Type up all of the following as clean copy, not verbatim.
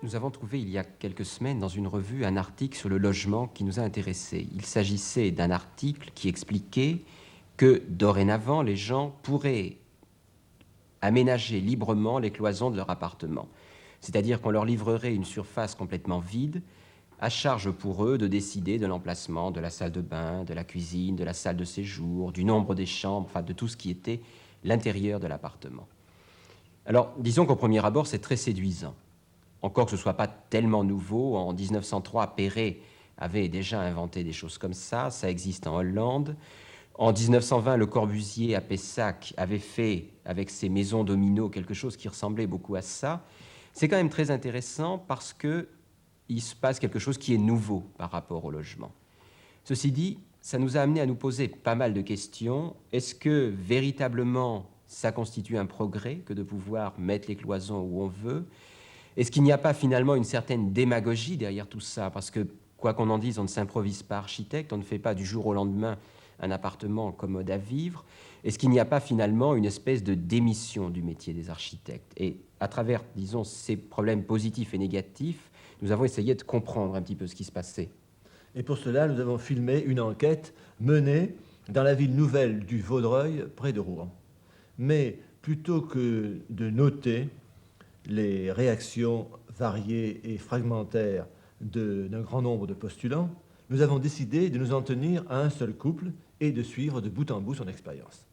Nous avons trouvé il y a quelques semaines dans une revue un article sur le logement qui nous a intéressés. Il s'agissait d'un article qui expliquait que dorénavant les gens pourraient aménager librement les cloisons de leur appartement. C'est-à-dire qu'on leur livrerait une surface complètement vide, à charge pour eux de décider de l'emplacement de la salle de bain, de la cuisine, de la salle de séjour, du nombre des chambres, enfin de tout ce qui était l'intérieur de l'appartement. Alors, disons qu'au premier abord, c'est très séduisant. Encore que ce ne soit pas tellement nouveau, en 1903, Perret avait déjà inventé des choses comme ça existe en Hollande. En 1920, Le Corbusier à Pessac avait fait, avec ses maisons domino, quelque chose qui ressemblait beaucoup à ça. C'est quand même très intéressant parce qu'il se passe quelque chose qui est nouveau par rapport au logement. Ceci dit, ça nous a amené à nous poser pas mal de questions. Est-ce que véritablement ça constitue un progrès que de pouvoir mettre les cloisons où on veut ? Est-ce qu'il n'y a pas finalement une certaine démagogie derrière tout ça ? Parce que, quoi qu'on en dise, on ne s'improvise pas architecte, on ne fait pas du jour au lendemain un appartement commode à vivre. Est-ce qu'il n'y a pas finalement une espèce de démission du métier des architectes ? Et à travers, disons, ces problèmes positifs et négatifs, nous avons essayé de comprendre un petit peu ce qui se passait. Et pour cela, nous avons filmé une enquête menée dans la ville nouvelle du Vaudreuil, près de Rouen. Mais plutôt que de noter les réactions variées et fragmentaires d'un grand nombre de postulants, nous avons décidé de nous en tenir à un seul couple et de suivre de bout en bout son expérience.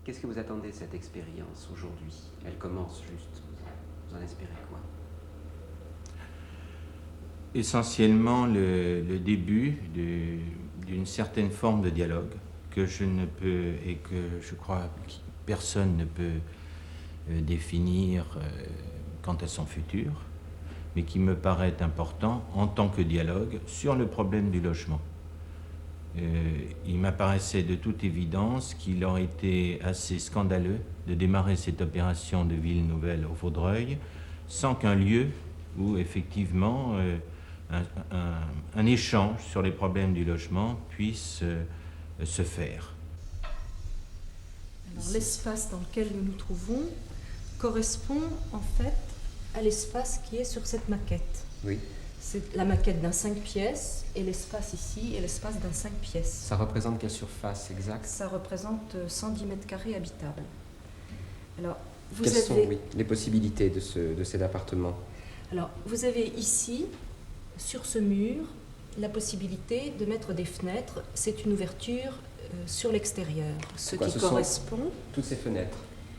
Qu'est-ce que vous attendez de cette expérience aujourd'hui ? Elle commence juste. Vous en espérez quoi ? Essentiellement le début d'une certaine forme de dialogue que je ne peux, et que je crois que personne ne peut définir quant à son futur, mais qui me paraît important en tant que dialogue sur le problème du logement. Il m'apparaissait de toute évidence qu'il aurait été assez scandaleux de démarrer cette opération de ville nouvelle au Vaudreuil sans qu'un lieu où effectivement un échange sur les problèmes du logement puisse se faire. Alors, l'espace dans lequel nous nous trouvons correspond en fait à l'espace qui est sur cette maquette. Oui. C'est la maquette d'un 5 pièces et l'espace ici est l'espace d'un 5 pièces. Ça représente quelle surface exacte ? Ça représente 110 mètres carrés habitables. Alors, Quelles sont les possibilités de cet appartement ? Alors, vous avez ici, sur ce mur, la possibilité de mettre des fenêtres. C'est une ouverture sur l'extérieur, ce qui correspond toutes ces fenêtres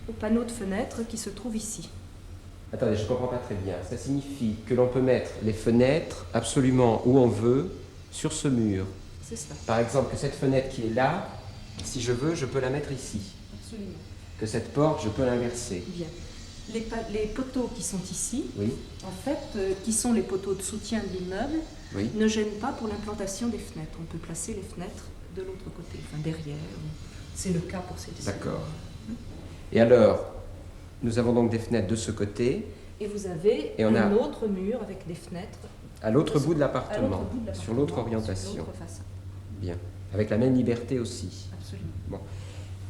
au panneau de fenêtre qui se trouve ici. Attendez, je ne comprends pas très bien. Ça signifie que l'on peut mettre les fenêtres absolument où on veut sur ce mur. C'est ça. Par exemple, que cette fenêtre qui est là, si je veux, je peux la mettre ici. Absolument. Que cette porte, je peux l'inverser. Bien. Les poteaux qui sont ici, Oui. en fait, qui sont les poteaux de soutien de l'immeuble, Oui. ne gênent pas pour l'implantation des fenêtres. On peut placer les fenêtres de l'autre côté, enfin derrière. C'est le cas pour celle-ci. D'accord. Et alors, nous avons donc des fenêtres de ce côté. Et vous avez un autre mur avec des fenêtres. À l'autre bout de l'appartement, sur l'autre orientation. Sur l'autre façade. Bien. Avec la même liberté aussi. Absolument. Bon.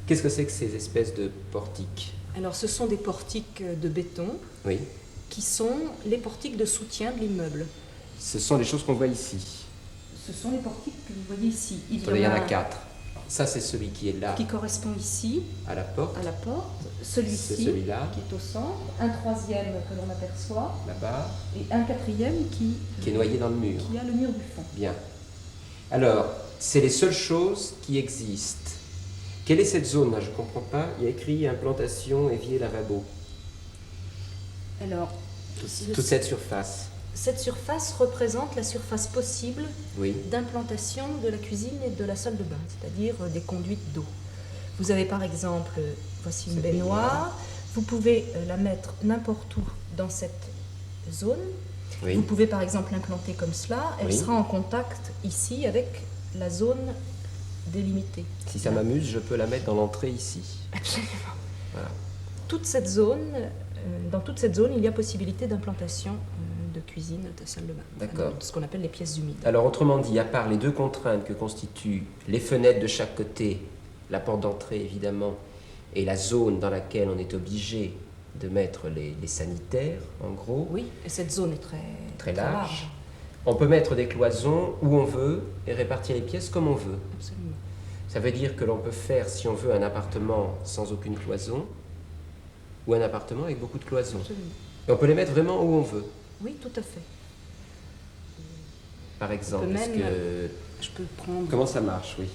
Qu'est-ce que c'est que ces espèces de portiques ? Alors, ce sont des portiques de béton. Oui. Qui sont les portiques de soutien de l'immeuble. Ce sont les choses qu'on voit ici. Ce sont les portiques que vous voyez ici. Il y en a 4. Ça, c'est celui qui est là. Qui correspond ici. À la porte. À la porte. Celui-ci. C'est celui-là. Qui est au centre. Un troisième que l'on aperçoit. Là-bas. Et un quatrième qui est noyé dans le mur. Qui a le mur du fond. Bien. Alors, c'est les seules choses qui existent. Quelle est cette zone-là ? Je ne comprends pas. Il y a écrit implantation, évier, lavabo. Alors, toute cette surface. Cette surface représente la surface possible oui. d'implantation de la cuisine et de la salle de bain, c'est-à-dire des conduites d'eau. Vous avez par exemple, voici une baignoire. Vous pouvez la mettre n'importe où dans cette zone. Oui. Vous pouvez par exemple l'implanter comme cela. Elle oui. sera en contact ici avec la zone délimitée. Si ça m'amuse, je peux la mettre dans l'entrée ici. Absolument. Voilà. Dans toute cette zone, il y a possibilité d'implantation de cuisine, de salle de bain. D'accord. Ce qu'on appelle les pièces humides. Alors autrement dit, à part les deux contraintes que constituent les fenêtres de chaque côté, la porte d'entrée évidemment, et la zone dans laquelle on est obligé de mettre les sanitaires, en gros, Oui, et cette zone est très large. On peut mettre des cloisons où on veut et répartir les pièces comme on veut. Absolument. Ça veut dire que l'on peut faire, si on veut, un appartement sans aucune cloison ou un appartement avec beaucoup de cloisons. Absolument. Et on peut les mettre vraiment où on veut. Oui, tout à fait. Par exemple, même- est-ce que... Je peux prendre... Comment ça marche, oui.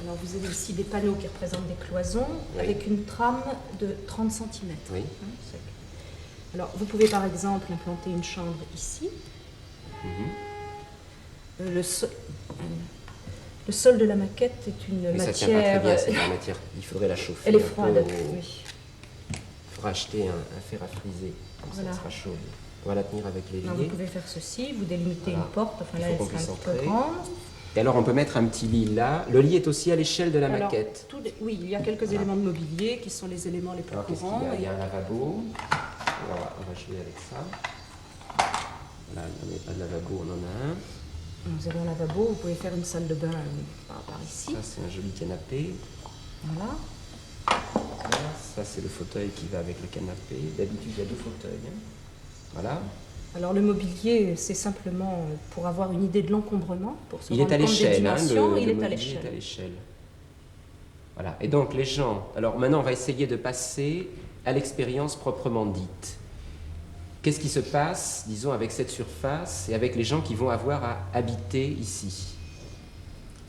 Alors vous avez ici des panneaux qui représentent des cloisons Oui. avec une trame de 30 cm. Oui. Alors vous pouvez par exemple implanter une chambre ici. Mhm. Le sol de la maquette est une Mais ça tient pas très matière... bien, c'est la matière. Il faudrait la chauffer. Elle est un froide, peu oui. Il faudra acheter un fer à friser, comme Voilà. ça elle sera chaude. On va la tenir avec Non, vous l'évier. pouvez faire ceci, vous délimitez Voilà. une porte, enfin Il là faut elle qu'on sera un puisse petit peu entrer. grande. Et alors on peut mettre un petit lit là. Le lit est aussi à l'échelle de la Alors, maquette. oui, il y a quelques Voilà. éléments de mobilier qui sont les éléments les plus Alors qu'est-ce qu'il courants. y a Il y et- a un lavabo. On va jouer avec ça. Là, on n'a pas de lavabo, on en a un. Vous avez un lavabo, vous pouvez faire une salle de bain par ici. Ça c'est un joli canapé. Voilà. Voilà. Ça c'est le fauteuil qui va avec le canapé. D'habitude il y a deux fauteuils. Hein. Voilà. Alors le mobilier, c'est simplement pour avoir une idée de l'encombrement, pour se Il est rendre à compte des l'échelle, hein, dimensions, le il est à mobilier l'échelle. est à l'échelle. Voilà. Et donc les gens. Alors maintenant, on va essayer de passer à l'expérience proprement dite. Qu'est-ce qui se passe, disons, avec cette surface et avec les gens qui vont avoir à habiter ici?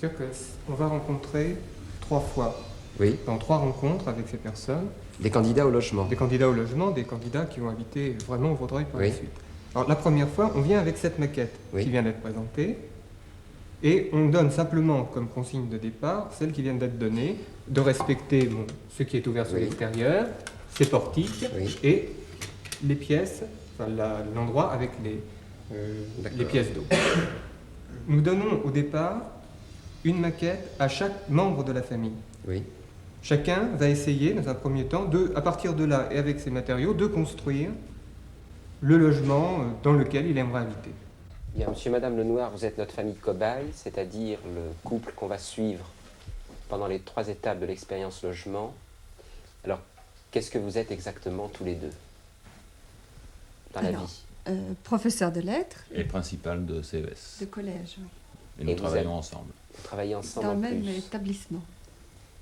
C'est-à-dire qu'on va rencontrer 3 fois, Oui. dans 3 rencontres avec ces personnes, Des candidats au logement. des candidats au logement, des candidats qui vont habiter vraiment au Vaudreuil par Oui. la suite. Alors la première fois, on vient avec cette maquette Oui. qui vient d'être présentée, et on donne simplement comme consigne de départ, celle qui vient d'être donnée, de respecter ce qui est ouvert sur Oui. l'extérieur, ces portiques, Oui. et les pièces, enfin l'endroit avec les D'accord. pièces d'eau. Nous donnons au départ une maquette à chaque membre de la famille. Oui. Chacun va essayer, dans un premier temps, à partir de là et avec ses matériaux, de construire le logement dans lequel il aimerait habiter. Bien, monsieur et madame Lenoir, vous êtes notre famille cobaye, c'est-à-dire le couple qu'on va suivre pendant les 3 étapes de l'expérience logement. Alors, qu'est-ce que vous êtes exactement tous les deux dans la Alors, vie? Professeur de lettres, Et principal de CES. de collège, oui. Et nous Et vous travaillons avez- ensemble. Vous travaillez ensemble Dans en le même plus. établissement.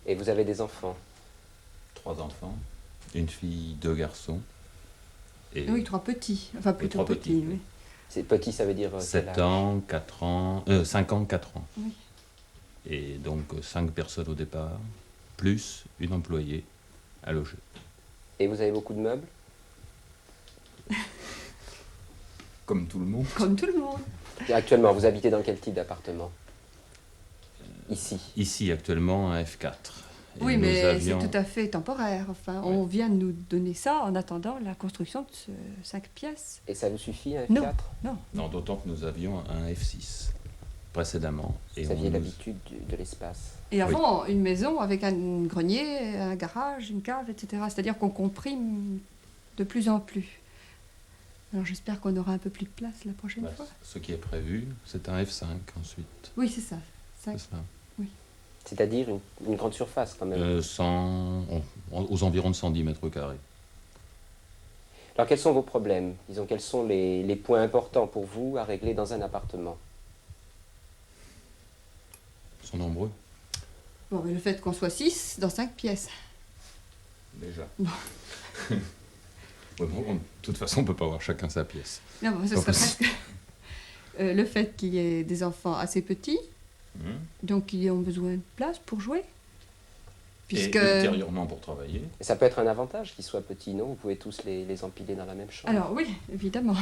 Et vous avez des enfants? 3 enfants, une fille, 2 garçons. Et Oui, 3 petits. Enfin, plutôt 3 petits, petits, oui. C'est petit, ça veut dire quel 7 âge? ans, 4 ans, 5 ans, 4 ans. Oui. Et donc 5 personnes au départ, plus une employée à loger. Et vous avez beaucoup de meubles? Comme tout le monde. Comme tout le monde. Et actuellement, vous habitez dans quel type d'appartement? Ici. Ici actuellement un F4. Et Oui, nous mais avions- c'est tout à fait temporaire. Enfin, on vient de nous donner ça en attendant la construction de 5 pièces. Et ça vous suffit, un Non. F4? Non, d'autant que nous avions un F6 précédemment. Et Vous aviez on nous- l'habitude de l'espace. Et avant, une maison avec un grenier, un garage, une cave, etc. C'est-à-dire qu'on comprime de plus en plus. Alors j'espère qu'on aura un peu plus de place la prochaine Bah, fois. ce qui est prévu, c'est un F5 ensuite. Oui, c'est ça. C'est ça. C'est-à-dire une grande surface quand même. Aux environs de 110 mètres carrés. Alors quels sont vos problèmes? Disons, quels sont les points importants pour vous à régler dans un appartement? Ils sont nombreux, Bon, mais le fait qu'on soit 6 dans 5 pièces. déjà. Bon. Ouais, bon, de toute façon, on ne peut pas avoir chacun sa pièce. Non, bon, ce En serait plus. presque... le fait qu'il y ait des enfants assez petits, donc qui ont besoin de place pour jouer. Puisque... Et ultérieurement pour travailler. Et ça peut être un avantage qu'ils soient petits, non? Vous pouvez tous les empiler dans la même chambre. Alors oui, évidemment.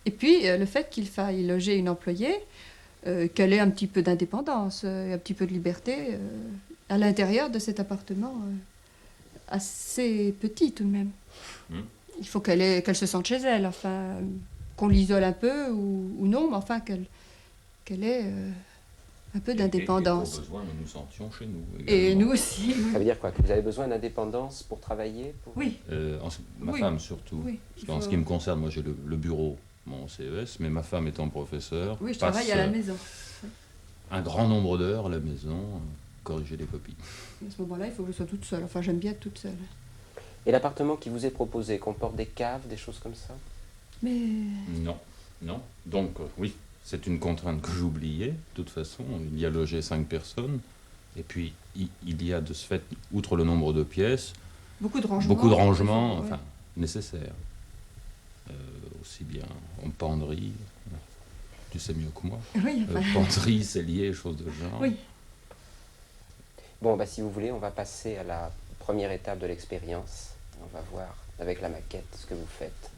Et puis le fait qu'il faille loger une employée, qu'elle ait un petit peu d'indépendance, un petit peu de liberté à l'intérieur de cet appartement assez petit tout de même. Il faut qu'elle se sente chez elle, enfin, qu'on l'isole un peu ou non, mais enfin qu'elle ait un peu d'indépendance. Et au besoin, nous nous sentions chez nous. Et également. nous aussi. Ça veut dire quoi? Que vous avez besoin d'indépendance pour travailler? Oui, Ma Oui. femme surtout. oui. Parce qu'en ce qui me concerne, moi j'ai le bureau, mon CES, mais ma femme étant professeure, Oui, je passe travaille à la maison. un grand nombre d'heures à la maison, corriger les copies. À ce moment-là, il faut que je sois toute seule. Enfin, j'aime bien être toute seule. Et l'appartement qui vous est proposé comporte des caves, des choses comme ça? Mais Non, non. Donc, oui, c'est une contrainte que j'oubliais. De toute façon, il y a logé 5 personnes. Et puis, il y a de ce fait, outre le nombre de pièces, beaucoup de rangements. beaucoup de rangements, Ouais. enfin, nécessaires. Aussi bien en penderie, tu sais mieux que moi. Oui, enfin, Penderie, cellier, choses de genre. oui. Bon, bah, si vous voulez, on va passer à la première étape de l'expérience. On va voir avec la maquette ce que vous faites.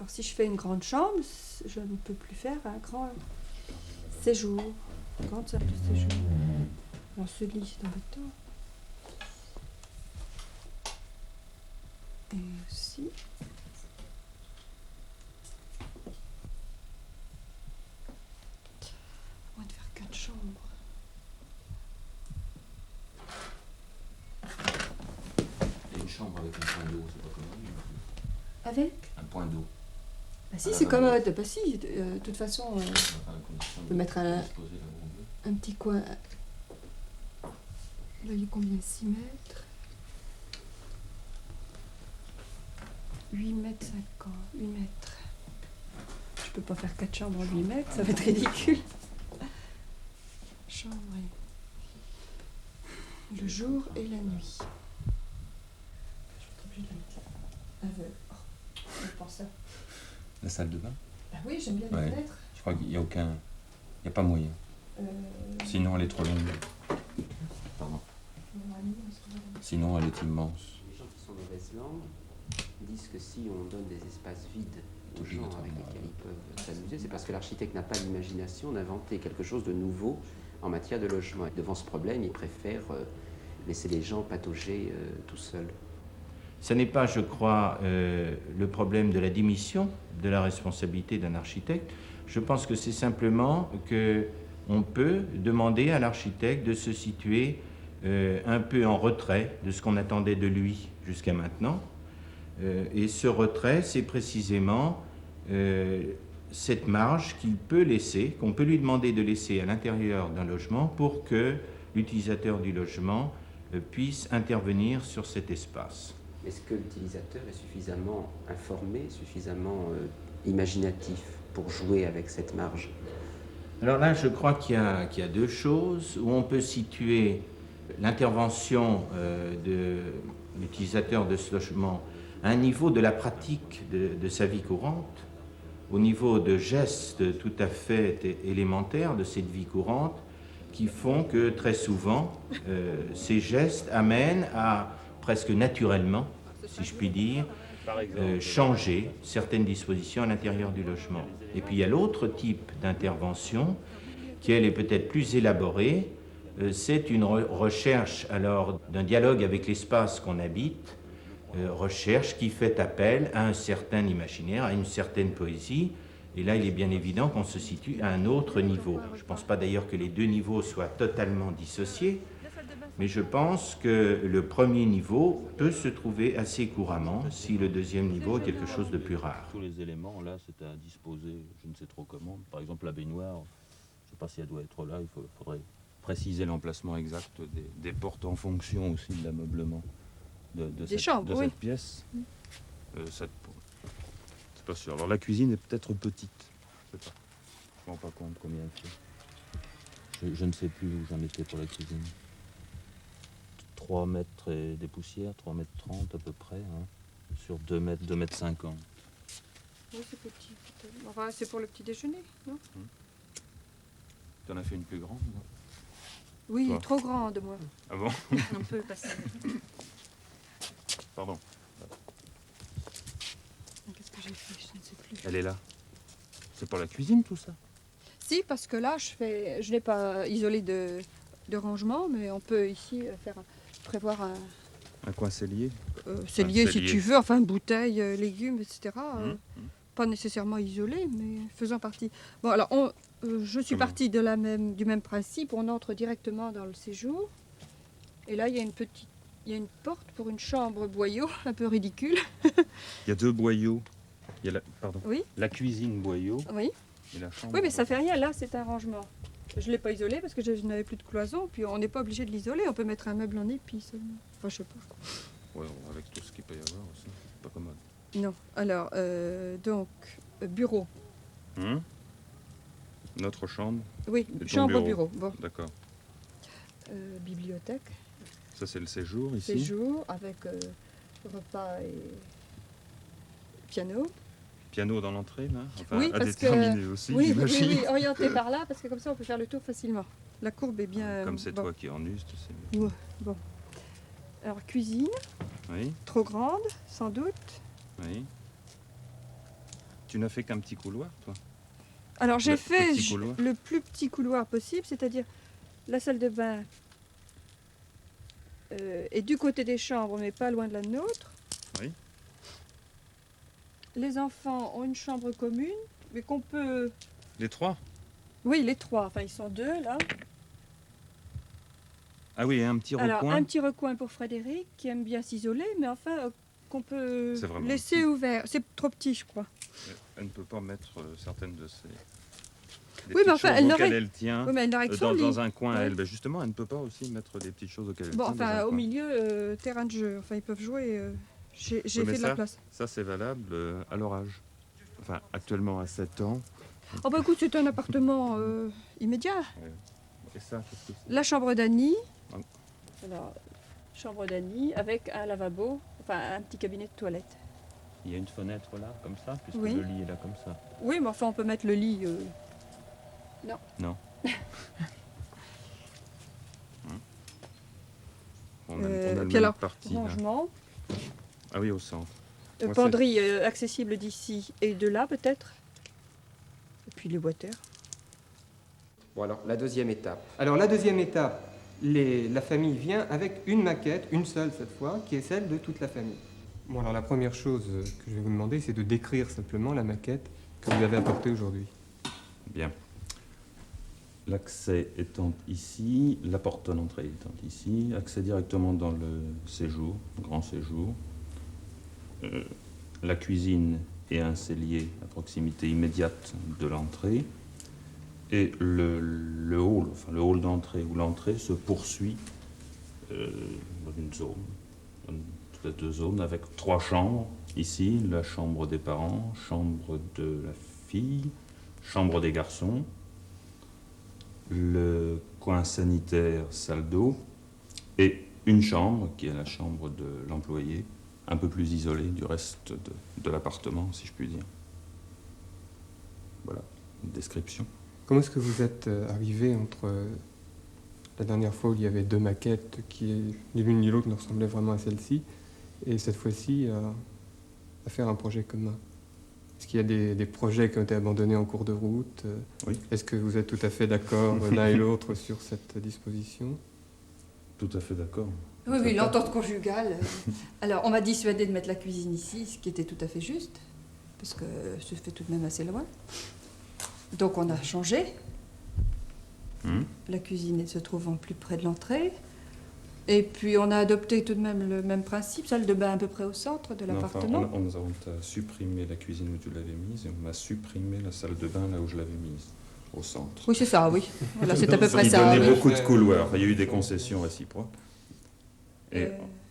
Alors si je fais une grande chambre, je ne peux plus faire un grand séjour, une grande salle de séjour. On se lit, c'est embêtant. Et aussi... On va faire 4 chambres. Et une chambre avec un point d'eau, c'est pas commode. Avec? Un point d'eau. Bah si, c'est commode. Bah si, de toute façon, on peut mettre un petit coin. Là, il y a combien? 6 mètres 8 mètres 50. 8 mètres. Je peux pas faire 4 chambres en 8 mètres, ça va être ridicule. Chambre et... le jour et la nuit. Je vais être obligée de la mettre aveugle. Oh, je pense à... La salle de bain? Bah oui, j'aime bien les Ouais. fenêtres. Je crois qu'il n'y a aucun... Il n'y a pas moyen. Sinon, elle est trop longue. Pardon. Sinon, elle est immense. Les gens qui sont mauvaises langues disent que si on donne des espaces vides aux gens avec lesquels ils peuvent s'amuser, c'est parce que l'architecte n'a pas l'imagination d'inventer quelque chose de nouveau en matière de logement. Et devant ce problème, il préfère laisser les gens patauger tout seuls. Ce n'est pas, je crois, le problème de la démission de la responsabilité d'un architecte. Je pense que c'est simplement qu'on peut demander à l'architecte de se situer un peu en retrait de ce qu'on attendait de lui jusqu'à maintenant. Et ce retrait, c'est précisément cette marge qu'il peut laisser, qu'on peut lui demander de laisser à l'intérieur d'un logement pour que l'utilisateur du logement puisse intervenir sur cet espace. Est-ce que l'utilisateur est suffisamment informé, suffisamment imaginatif pour jouer avec cette marge? Alors là, je crois qu'il y a deux choses où on peut situer l'intervention de l'utilisateur de ce logement à un niveau de la pratique de sa vie courante, au niveau de gestes tout à fait élémentaires de cette vie courante qui font que très souvent, ces gestes amènent à presque naturellement, si je puis dire, changer certaines dispositions à l'intérieur du logement. Et puis il y a l'autre type d'intervention qui, elle, est peut-être plus élaborée, c'est une recherche alors d'un dialogue avec l'espace qu'on habite, recherche qui fait appel à un certain imaginaire, à une certaine poésie. Et là, il est bien évident qu'on se situe à un autre niveau. Je ne pense pas d'ailleurs que les deux niveaux soient totalement dissociés, mais je pense que le premier niveau peut se trouver assez couramment si le deuxième niveau est quelque chose de plus rare. Tous les éléments, là, c'est à disposer, je ne sais trop comment. Par exemple, la baignoire, je ne sais pas si elle doit être là, il faudrait préciser l'emplacement exact des portes en fonction aussi de l'ameublement de cette pièce. C'est pas sûr. Alors la cuisine est peut-être petite. Je ne me rends pas compte combien elle fait. Je ne sais plus où j'en étais pour la cuisine. 3 mètres et des poussières, 3 mètres 30 à peu près, hein, sur 2 mètres, 2 mètres 50. Oui, c'est petit. Enfin, c'est pour le petit déjeuner, non? Tu en as fait une plus grande, non? Oui, Toi. trop grande, moi. Ah bon? On peut passer. Pardon. Qu'est-ce que j'ai fait? Je ne sais plus. Elle est là. C'est pour la cuisine tout ça? Si, parce que là, je n'ai pas isolé de rangement, mais on peut ici prévoir Un coin cellier? cellier si cellier. tu veux, enfin bouteilles, légumes, etc. Pas nécessairement isolé, mais faisant partie. Bon, alors, je suis Comment? partie du même principe. On entre directement dans le séjour. Et là, il y a une porte pour une chambre boyau, un peu ridicule. Il y a 2 boyaux. Il y a Oui. la cuisine boyau Oui. et la chambre. Oui, mais ça fait rien. Là, c'est un rangement. Je ne l'ai pas isolé parce que je n'avais plus de cloison. Puis on n'est pas obligé de l'isoler. On peut mettre un meuble en épi seulement. Enfin, je sais pas. Ouais, avec tout ce qu'il peut y avoir aussi. C'est pas commode. Non. Alors, donc, bureau. Notre chambre, Oui, Et ton chambre bureau. bureau. Bon. d'accord. Bibliothèque. Ça c'est le séjour ici. Séjour avec repas et piano. Piano dans l'entrée là. Enfin, Oui, à parce que- déterminer aussi, Oui, j'imagine. oui, orienté par là, parce que comme ça, on peut faire le tour facilement. La courbe est bien... Comme c'est bon. toi qui en uses, tu sais. Ouais, bon. Alors, cuisine, Oui, trop grande, sans doute. oui. Tu n'as fait qu'un petit couloir, toi? Alors, j'ai Le fait petit couloir. le plus petit couloir possible, c'est-à-dire la salle de bain est du côté des chambres, mais pas loin de la nôtre. Oui. Les enfants ont une chambre commune, mais qu'on peut... Les 3? Oui, les 3, enfin, ils sont 2, là. Ah oui, et un petit Alors, recoin. un petit recoin pour Frédéric, qui aime bien s'isoler, mais enfin, qu'on peut C'est vraiment laisser petit. ouvert. C'est trop petit, je crois. Elle ne peut pas mettre certaines de ces... des Oui, mais petites enfin, choses elle auxquelles n'aurait- elle tient. Oui, mais elle n'aurait que son lit. Dans un coin, Ouais. elle. Ben justement, elle ne peut pas aussi mettre des petites choses auxquelles elle Bon, tient. dans enfin, un au coin. milieu, terrain de jeu. Enfin, ils peuvent jouer. J'ai Oui, fait mais de la place. Ça, c'est valable à leur âge. Enfin, actuellement à 7 ans. Oh, bah écoute, c'est un appartement immédiat. Et ça, qu'est-ce que c'est? La chambre d'Annie. Ah. Alors, chambre d'Annie avec un lavabo, enfin, un petit cabinet de toilette. Il y a une fenêtre là, comme ça, puisque Oui. le lit est là comme ça. Oui, mais enfin, on peut mettre le lit. Non. On a le puis même alors, parti, là. Rangement. Ah oui, au centre. Moi, Penderie accessible d'ici et de là, peut-être. Et puis les boîteurs. Bon, alors, la deuxième étape. Alors la deuxième étape, la famille vient avec une maquette, une seule cette fois, qui est celle de toute la famille. Bon, alors la première chose que je vais vous demander, c'est de décrire simplement la maquette que vous avez apportée aujourd'hui. Bien. L'accès étant ici, la porte d'entrée étant ici, accès directement dans le séjour, grand séjour. La cuisine et un cellier à proximité immédiate de l'entrée. Et le hall, enfin le hall d'entrée où l'entrée se poursuit dans une zone, peut-être 2 zones, avec 3 chambres. Ici, la chambre des parents, chambre de la fille, chambre des garçons, le coin sanitaire, salle d'eau, et une chambre qui est la chambre de l'employé, un peu plus isolée du reste de l'appartement, si je puis dire. Voilà, une description. Comment est-ce que vous êtes arrivé entre la dernière fois où il y avait 2 maquettes qui, ni l'une ni l'autre, ne ressemblaient vraiment à celle-ci, et cette fois-ci à faire un projet commun? Est-ce qu'il y a des projets qui ont été abandonnés en cours de route? Oui. Est-ce que vous êtes tout à fait d'accord l'un et l'autre sur cette disposition? Tout à fait d'accord. Oui, oui, l'entente conjugale. Alors, on m'a dissuadé de mettre la cuisine ici, ce qui était tout à fait juste, parce que je fais tout de même assez loin. Donc, on a changé. La cuisine se trouvant plus près de l'entrée. Et puis, on a adopté tout de même le même principe, salle de bain à peu près au centre de l'appartement. Enfin, nous avons supprimé la cuisine où tu l'avais mise et on a supprimé la salle de bain là où je l'avais mise, au centre. Oui, c'est ça, oui. Voilà, c'est à peu près Il ça. donnait Oui. beaucoup de couloirs. Il y a eu des concessions réciproques. Et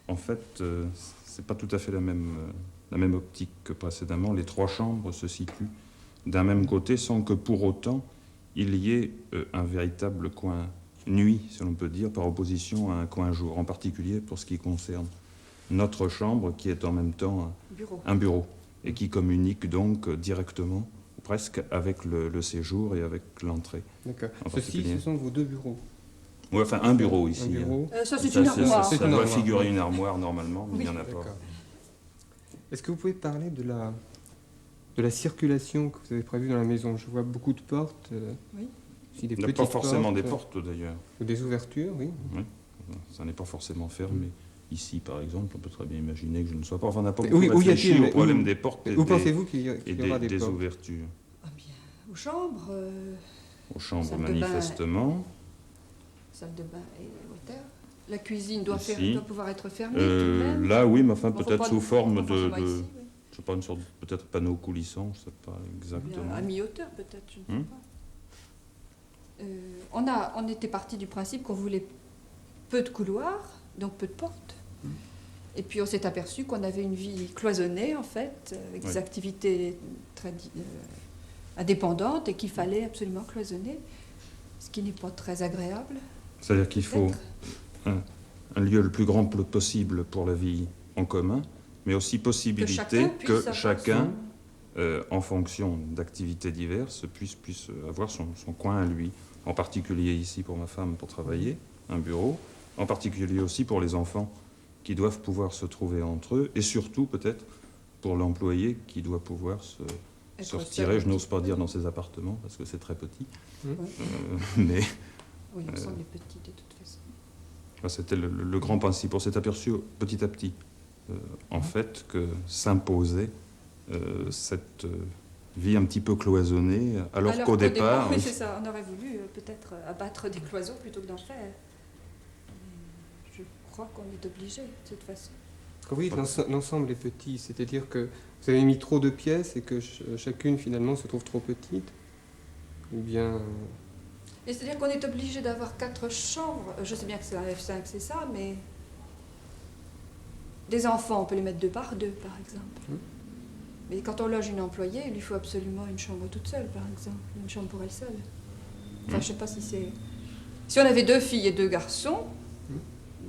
en fait, c'est pas tout à fait la même optique que précédemment. Les 3 chambres se situent d'un même côté sans que pour autant il y ait un véritable coin nuit, si l'on peut dire, par opposition à un coin jour, en particulier pour ce qui concerne notre chambre qui est en même temps un bureau et qui communique donc directement, ou presque, avec le séjour et avec l'entrée. D'accord. En Ceci, particulier. ce sont vos 2 bureaux. Ouais, enfin, un bureau ici. Un bureau. Ça, c'est une armoire. C'est Ça une doit armoire. figurer une armoire normalement, mais il n'y en a pas. D'accord. Est-ce que vous pouvez parler de la circulation que vous avez prévue dans la maison? Je vois beaucoup de portes. Oui. Aussi des Il n'y a petites pas forcément des portes, portes d'ailleurs. ou des ouvertures, oui. Ça n'est pas forcément fermé. Ici, par exemple, on peut très bien imaginer que je ne sois pas. Enfin, on n'a pas Mais beaucoup où y a-t-il, réfléchi mais au problème où- des portes et Où pensez-vous qu'il y aura des des portes? ouvertures. Ah bien, aux chambres, Aux chambres, Salle de bain. manifestement. salle de bain et water. La cuisine doit, Ici. doit pouvoir être fermée tout de même. Là, oui, mais enfin, Bon, faut peut-être pas- sous forme pas forcément de ici, oui. je sais pas, une sorte de peut-être panneau coulissant, je ne sais pas exactement. À mi-hauteur peut-être, je ne sais pas. On était parti du principe qu'on voulait peu de couloirs, donc peu de portes. Et puis on s'est aperçu qu'on avait une vie cloisonnée en fait, avec des Oui. activités très indépendantes et qu'il fallait absolument cloisonner, ce qui n'est pas très agréable. C'est-à-dire qu'il faut peut-être. un lieu le plus grand possible pour la vie en commun, mais aussi possibilité chacun puisse que avoir chacun, en fonction d'activités diverses, puisse avoir son coin à lui. En particulier ici pour ma femme pour travailler, un bureau. En particulier aussi pour les enfants qui doivent pouvoir se trouver entre eux. Et surtout peut-être pour l'employé qui doit pouvoir se Être retirer, seul. je n'ose pas dire dans ses appartements parce que c'est très petit. Mmh. Mais Oui, l'ensemble est petit de toute façon. c'était le grand principe. On s'est aperçu petit à petit, en fait, que s'imposait cette vie un petit peu cloisonnée, alors qu'au départ... oui, c'est ça, on aurait voulu peut-être abattre des cloisons plutôt que d'en faire. Mais je crois qu'on est obligé de toute façon. Quand vous dites l'ensemble est petit, c'est-à-dire que vous avez mis trop de pièces et que chacune finalement se trouve trop petite? Ou bien... Et c'est-à-dire qu'on est obligé d'avoir 4 chambres. Je sais bien que c'est un F5, c'est ça, mais des enfants, on peut les mettre 2 par 2, par exemple. Mais quand on loge une employée, il lui faut absolument une chambre toute seule, par exemple. Une chambre pour elle seule. Enfin, je sais pas si c'est... Si on avait 2 filles et 2 garçons,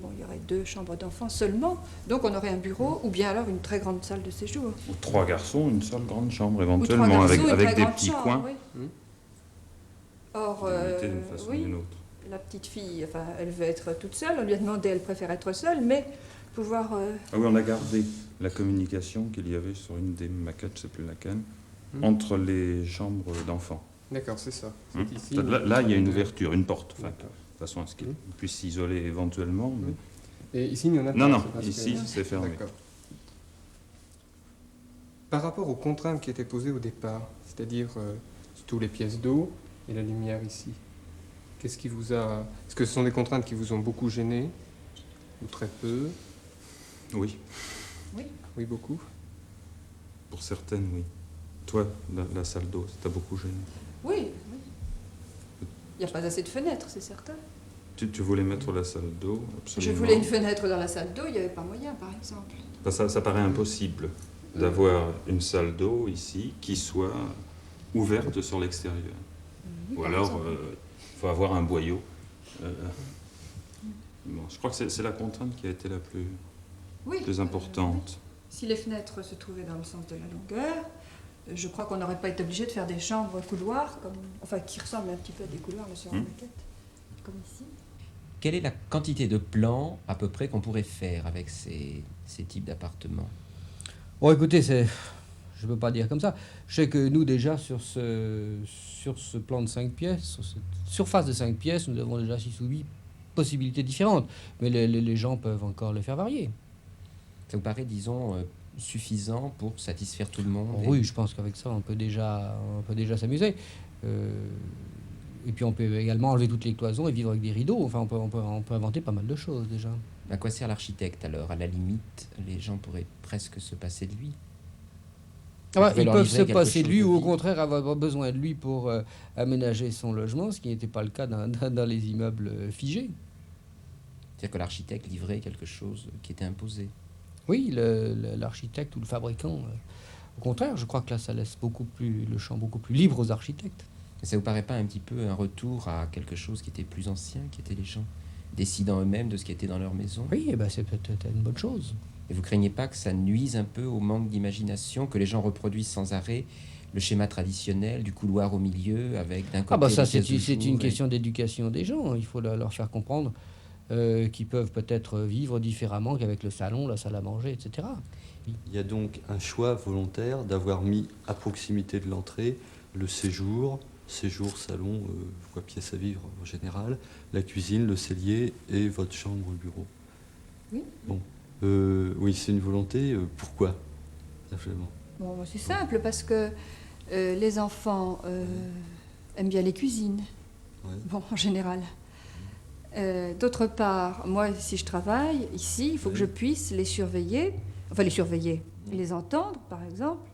bon, il y aurait 2 chambres d'enfants seulement. Donc on aurait un bureau, ou bien alors une très grande salle de séjour. Ou 3 garçons, une seule grande chambre Ou 3 éventuellement, garçons, une avec très des grande petits chambre, coins, oui. Mmh. Or, délimitées d'une façon ou oui, d'une autre. la petite fille, enfin, elle veut être toute seule. On lui a demandé, elle préfère être seule, mais pouvoir... Ah oui, on a gardé la communication qu'il y avait sur une des maquettes, je ne sais plus laquelle, entre les chambres d'enfants. D'accord, c'est ça. Hein. C'est ici, Là, il y a une ouverture, une porte, enfin, D'accord. de façon à ce qu'ils puissent s'isoler éventuellement. Mais... Et ici, il n'y en a pas. Non, non, c'est parce ici, que- c'est fermé. D'accord. Par rapport aux contraintes qui étaient posées au départ, c'est-à-dire tous les pièces d'eau et la lumière ici, qu'est-ce qui vous a... Est-ce que ce sont des contraintes qui vous ont beaucoup gêné? Ou très peu? Oui, Oui, beaucoup. pour certaines, oui. Toi, la salle d'eau, ça t'a beaucoup gêné. Oui, oui. Il n'y a pas assez de fenêtres, c'est certain. Tu voulais mettre la salle d'eau, absolument. Je voulais une fenêtre dans la salle d'eau, il n'y avait pas moyen, par exemple. Ça paraît impossible d'avoir une salle d'eau ici qui soit ouverte sur l'extérieur. Oui, Ou par alors, exemple. il faut avoir un boyau. Bon, je crois que c'est la contrainte qui a été la Oui, plus importante. si les fenêtres se trouvaient dans le sens de la longueur, je crois qu'on n'aurait pas été obligé de faire des chambres couloirs, enfin qui ressemblent un petit peu à des couloirs, mais sur la maquette, comme ici. Quelle est la quantité de plans à peu près qu'on pourrait faire avec ces types d'appartements? Bon, écoutez, je ne peux pas dire comme ça. Je sais que nous, déjà, sur ce plan de 5 pièces, sur cette surface de 5 pièces, nous avons déjà 6 ou 8 possibilités différentes. Mais les gens peuvent encore les faire varier. Ça vous paraît, disons, suffisant pour satisfaire tout le monde? Oui, je pense qu'avec ça, on peut déjà s'amuser. Et puis on peut également enlever toutes les cloisons et vivre avec des rideaux. Enfin, on peut inventer pas mal de choses déjà. À quoi sert l'architecte alors? À la limite, les gens pourraient presque se passer de lui. Ils leur peuvent livrer se quelque passer de chose lui de ou au vivre. contraire avoir besoin de lui pour aménager son logement, ce qui n'était pas le cas dans les immeubles figés. C'est-à-dire que l'architecte livrait quelque chose qui était imposé. Oui, l'architecte ou le fabricant. Au contraire, je crois que là, ça laisse le champ beaucoup plus libre aux architectes. Et ça vous paraît pas un petit peu un retour à quelque chose qui était plus ancien, qui étaient les gens décidant eux-mêmes de ce qui était dans leur maison? Oui, eh ben, c'est peut-être une bonne chose. Et vous craignez pas que ça nuise un peu au manque d'imagination, que les gens reproduisent sans arrêt le schéma traditionnel du couloir au milieu avec d'un côté... Ah bah ça, les c'est pièces de une jour et- question d'éducation des gens. Il faut leur faire comprendre qu'ils peuvent peut-être vivre différemment qu'avec le salon, la salle à manger, etc. Il y a donc un choix volontaire d'avoir mis à proximité de l'entrée le séjour, salon, quoi, pièce à vivre en général, la cuisine, le cellier et votre chambre, bureau. Oui. Bon, oui, c'est une volonté. Pourquoi, simplement? Bon, c'est simple, parce que les enfants aiment bien les cuisines, Ouais. bon, en général. D'autre part, moi, si je travaille ici, il faut que je puisse les surveiller, les entendre, par exemple,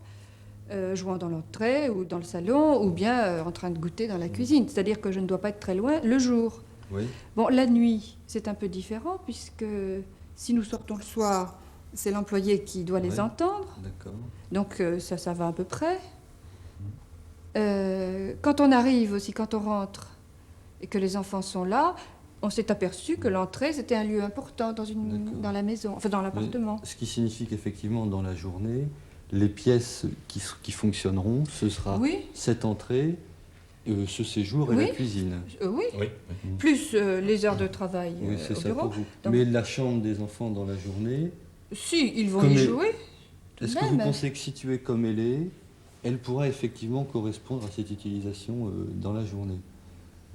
jouant dans l'entrée ou dans le salon, ou bien en train de goûter dans la cuisine. C'est-à-dire que je ne dois pas être très loin le jour. Oui. Bon, la nuit, c'est un peu différent, puisque si nous sortons le soir, c'est l'employé qui doit les Ouais. entendre. D'accord. Donc ça va à peu près. Quand on arrive aussi, quand on rentre et que les enfants sont là, on s'est aperçu que l'entrée, c'était un lieu important D'accord. dans la maison, enfin dans l'appartement. Ce qui signifie qu'effectivement, dans la journée, les pièces qui fonctionneront, ce sera Oui, cette entrée, ce séjour et Oui. la cuisine. Oui, Oui. plus les heures de travail Oui, c'est au ça bureau. pour vous. Donc- Mais la chambre des enfants dans la journée, Si, ils vont Comme y les- jouer. tout de est-ce que vous même. pensez que située comme elle est, elle pourra effectivement correspondre à cette utilisation dans la journée?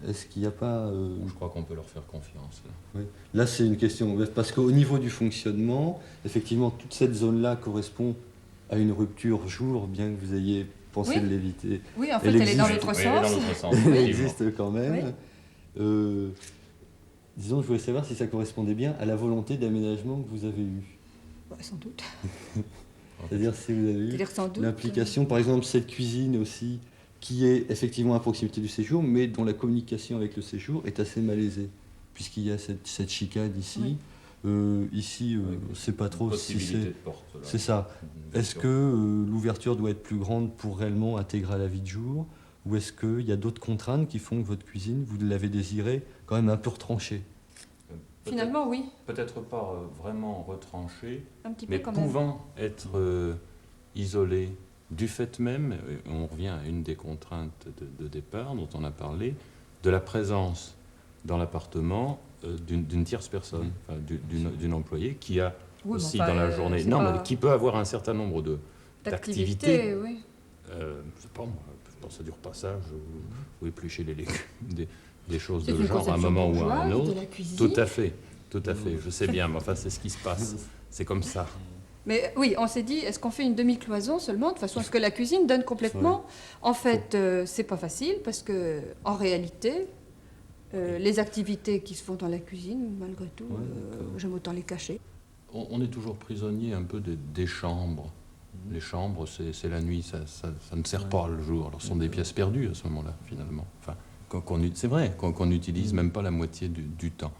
Est-ce qu'il n'y a pas... Je crois qu'on peut leur faire confiance. Là. oui. Là, c'est une question. Parce qu'au niveau du fonctionnement, effectivement, toute cette zone-là correspond à une rupture jour, bien que vous ayez pensé Oui. de l'éviter. Oui, en fait, Elle elle est dans existe. l'autre Oui, dans sens. l'autre sens, Elle effectivement. existe quand même. Disons, je voulais savoir si ça correspondait bien à la volonté d'aménagement que vous avez eue. Ouais, sans doute. C'est-à-dire si vous avez eu C'est-à-dire sans doute. l'implication, par exemple, cette cuisine aussi, qui est effectivement à proximité du séjour, mais dont la communication avec le séjour est assez malaisée, puisqu'il y a cette chicane ici. Ici, c'est pas trop si Possibilité c'est... de porte, là. C'est ça. Bien Est-ce sûr. que l'ouverture doit être plus grande pour réellement intégrer à la vie de jour, ou est-ce qu'il y a d'autres contraintes qui font que votre cuisine, vous l'avez désirée quand même un peu retranchée? Finalement, oui, Peut-être pas vraiment retranché, un petit peu mais quand même. pouvant être isolé du fait même, on revient à une des contraintes de départ dont on a parlé, de la présence dans l'appartement d'une tierce personne, enfin, d'une employée qui a Oui, mais aussi enfin, dans la journée, c'est non, pas- mais qui peut avoir un certain nombre d'activités. D'activité, oui. Je sais pas, moi, je pense à du repassage ou éplucher les légumes, des choses C'est de une genre à un conception moment ou à un bourgeoise de autre. la cuisine. Tout à fait, je sais bien, mais enfin c'est ce qui se passe, c'est comme ça. Mais oui, on s'est dit, est-ce qu'on fait une demi-cloison seulement, de façon à ce que la cuisine donne complètement? En fait, c'est pas facile, parce que en réalité, les activités qui se font dans la cuisine, malgré tout, j'aime autant les cacher. On est toujours prisonnier un peu des chambres. Les chambres, c'est la nuit, ça ne sert pas le jour. Alors, ce sont des pièces perdues à ce moment-là, finalement. Enfin, c'est vrai qu'on n'utilise même pas la moitié du temps.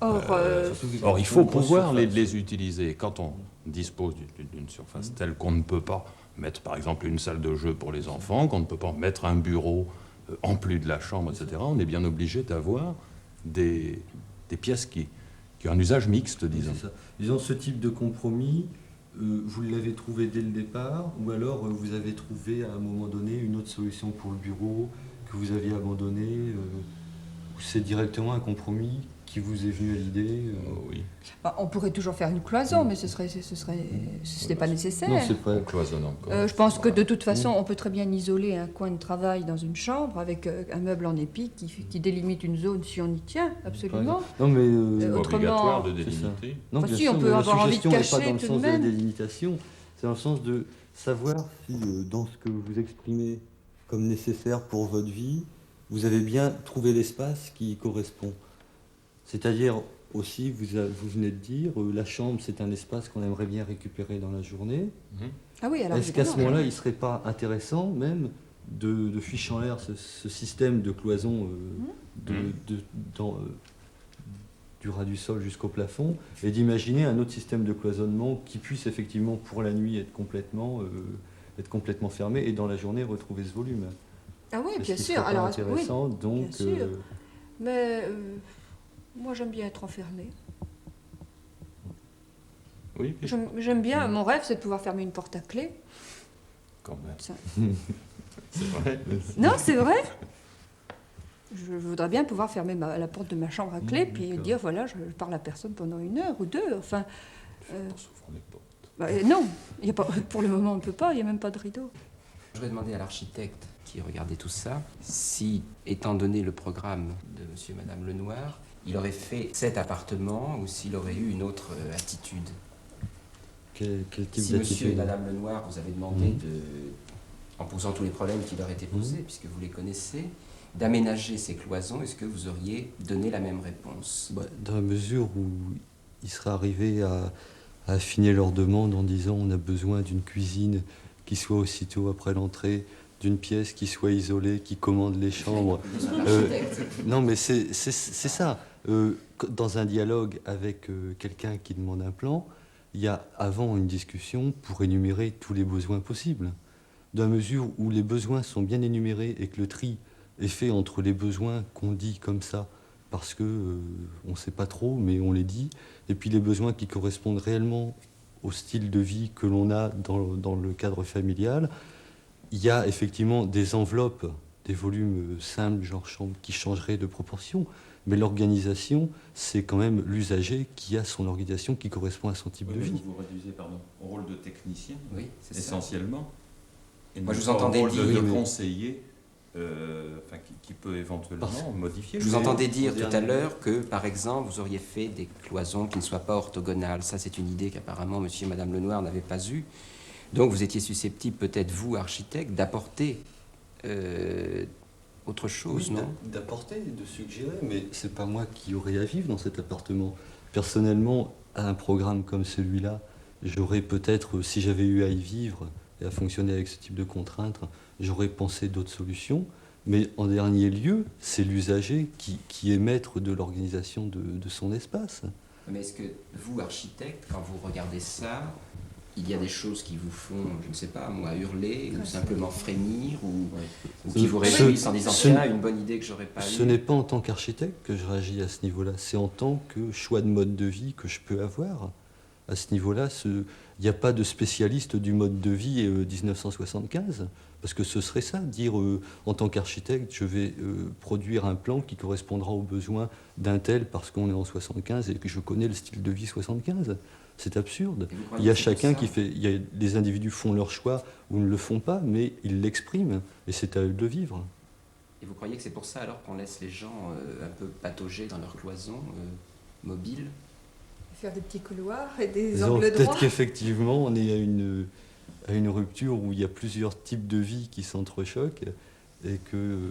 Or, il faut pouvoir les utiliser. Quand on dispose d'une surface telle qu'on ne peut pas mettre, par exemple, une salle de jeu pour les enfants, qu'on ne peut pas mettre un bureau en plus de la chambre, etc., on est bien obligé d'avoir des pièces qui ont un usage mixte, disons. C'est ça. Disons, ce type de compromis, vous l'avez trouvé dès le départ, ou alors vous avez trouvé à un moment donné une autre solution pour le bureau que vous aviez abandonné, ou c'est directement un compromis qui vous est venu à l'idée Oui. Bah, on pourrait toujours faire une cloison, mais ce n'est pas nécessaire. Non, c'est pas. On cloisonne encore. Je pense que de toute façon, on peut très bien isoler un coin de travail dans une chambre avec un meuble en épi qui délimite une zone si on y tient, absolument. Non, mais. C'est pas autrement- obligatoire de C'est ça. délimiter. Non, Enfin, bien si, sûr, on peut mais la avoir envie de suggestion n'est pas cacher dans le tout de sens de la même. délimitation, c'est dans le sens de savoir si, dans ce que vous exprimez comme nécessaire pour votre vie, vous avez bien trouvé l'espace qui y correspond. C'est-à-dire aussi, vous venez de dire, la chambre, c'est un espace qu'on aimerait bien récupérer dans la journée. Ah oui, alors Est-ce qu'à ce évidemment. moment-là, il ne serait pas intéressant même de ficher en l'air ce système de cloison du ras du sol jusqu'au plafond et d'imaginer un autre système de cloisonnement qui puisse effectivement pour la nuit être complètement fermé et dans la journée retrouver ce volume. Ah oui, Est-ce bien qu'il sûr. serait pas Alors, intéressant oui, donc bien sûr. Mais moi, j'aime bien être enfermée. Oui, puis J'aime bien. Mon rêve, c'est de pouvoir fermer une porte à clé. quand même. Ça- C'est vrai. Non, c'est vrai. Je voudrais bien pouvoir fermer la porte de ma chambre à clé, puis d'accord. dire voilà, je parle à personne pendant 1 heure ou 2. Enfin, On s'ouvre les portes. non, il y a pas, pour le moment, on ne peut pas. Il n'y a même pas de rideau. Je vais demander à l'architecte qui regardait tout ça si, étant donné le programme de monsieur et madame Lenoir, il aurait fait cet appartement ou s'il aurait eu une autre attitude. Quel type Si monsieur et d'attitude? madame Lenoir vous avez demandé en posant tous les problèmes qui leur étaient posés, puisque vous les connaissez, d'aménager ces cloisons, est-ce que vous auriez donné la même réponse? Bah, dans la mesure où ils seraient arrivés à affiner leur demande en disant on a besoin d'une cuisine qui soit aussitôt après l'entrée, d'une pièce qui soit isolée, qui commande les chambres. Non, mais c'est ça. Dans un dialogue avec quelqu'un qui demande un plan, il y a avant une discussion pour énumérer tous les besoins possibles. Dans la mesure où les besoins sont bien énumérés et que le tri est fait entre les besoins qu'on dit comme ça, parce que on ne sait pas trop, mais on les dit, et puis les besoins qui correspondent réellement au style de vie que l'on a dans le cadre familial, il y a effectivement des enveloppes, des volumes simples, genre chambre, qui changeraient de proportion, mais l'organisation, c'est quand même l'usager qui a son organisation qui correspond à son type de vie. Vous réduisez au rôle de technicien, Oui, c'est ça. essentiellement. Et Moi, non je vous pas au entendais rôle dire- de Oui, mais- conseiller, qui peut éventuellement modifier. Je vous le- entendais dire au tout à dernier- l'heure que, par exemple, vous auriez fait des cloisons qui ne soient pas orthogonales. Ça, c'est une idée qu'apparemment monsieur et madame Lenoir n'avaient pas eue. Donc, vous étiez susceptible, peut-être vous, architecte, d'apporter autre chose, Oui, non? d'apporter, de suggérer, mais c'est pas moi qui aurais à vivre dans cet appartement. Personnellement, à un programme comme celui-là, j'aurais peut-être, si j'avais eu à y vivre et à fonctionner avec ce type de contraintes, j'aurais pensé d'autres solutions. Mais en dernier lieu, c'est l'usager qui est maître de l'organisation de son espace. Mais est-ce que vous, architecte, quand vous regardez ça, il y a des choses qui vous font, je ne sais pas, moi, hurler, ou simplement frémir, ou qui vous réjouissent en disant tiens, une bonne idée que j'aurais pas Ce eue. n'est pas en tant qu'architecte que je réagis à ce niveau-là, c'est en tant que choix de mode de vie que je peux avoir. À ce niveau-là, il n'y a pas de spécialiste du mode de vie 1975, parce que ce serait ça, dire en tant qu'architecte, je vais produire un plan qui correspondra aux besoins d'un tel parce qu'on est en 75 et que je connais le style de vie 75. C'est absurde. Et vous croyez Il y a que c'est pour chacun ça qui fait. Les individus font leur choix ou ne le font pas, mais ils l'expriment et c'est à eux de le vivre. Et vous croyez que c'est pour ça alors qu'on laisse les gens un peu patauger dans leur cloison mobile? Faire des petits couloirs et des Disons, angles droits. peut-être qu'effectivement, on est à une rupture où il y a plusieurs types de vie qui s'entrechoquent et que,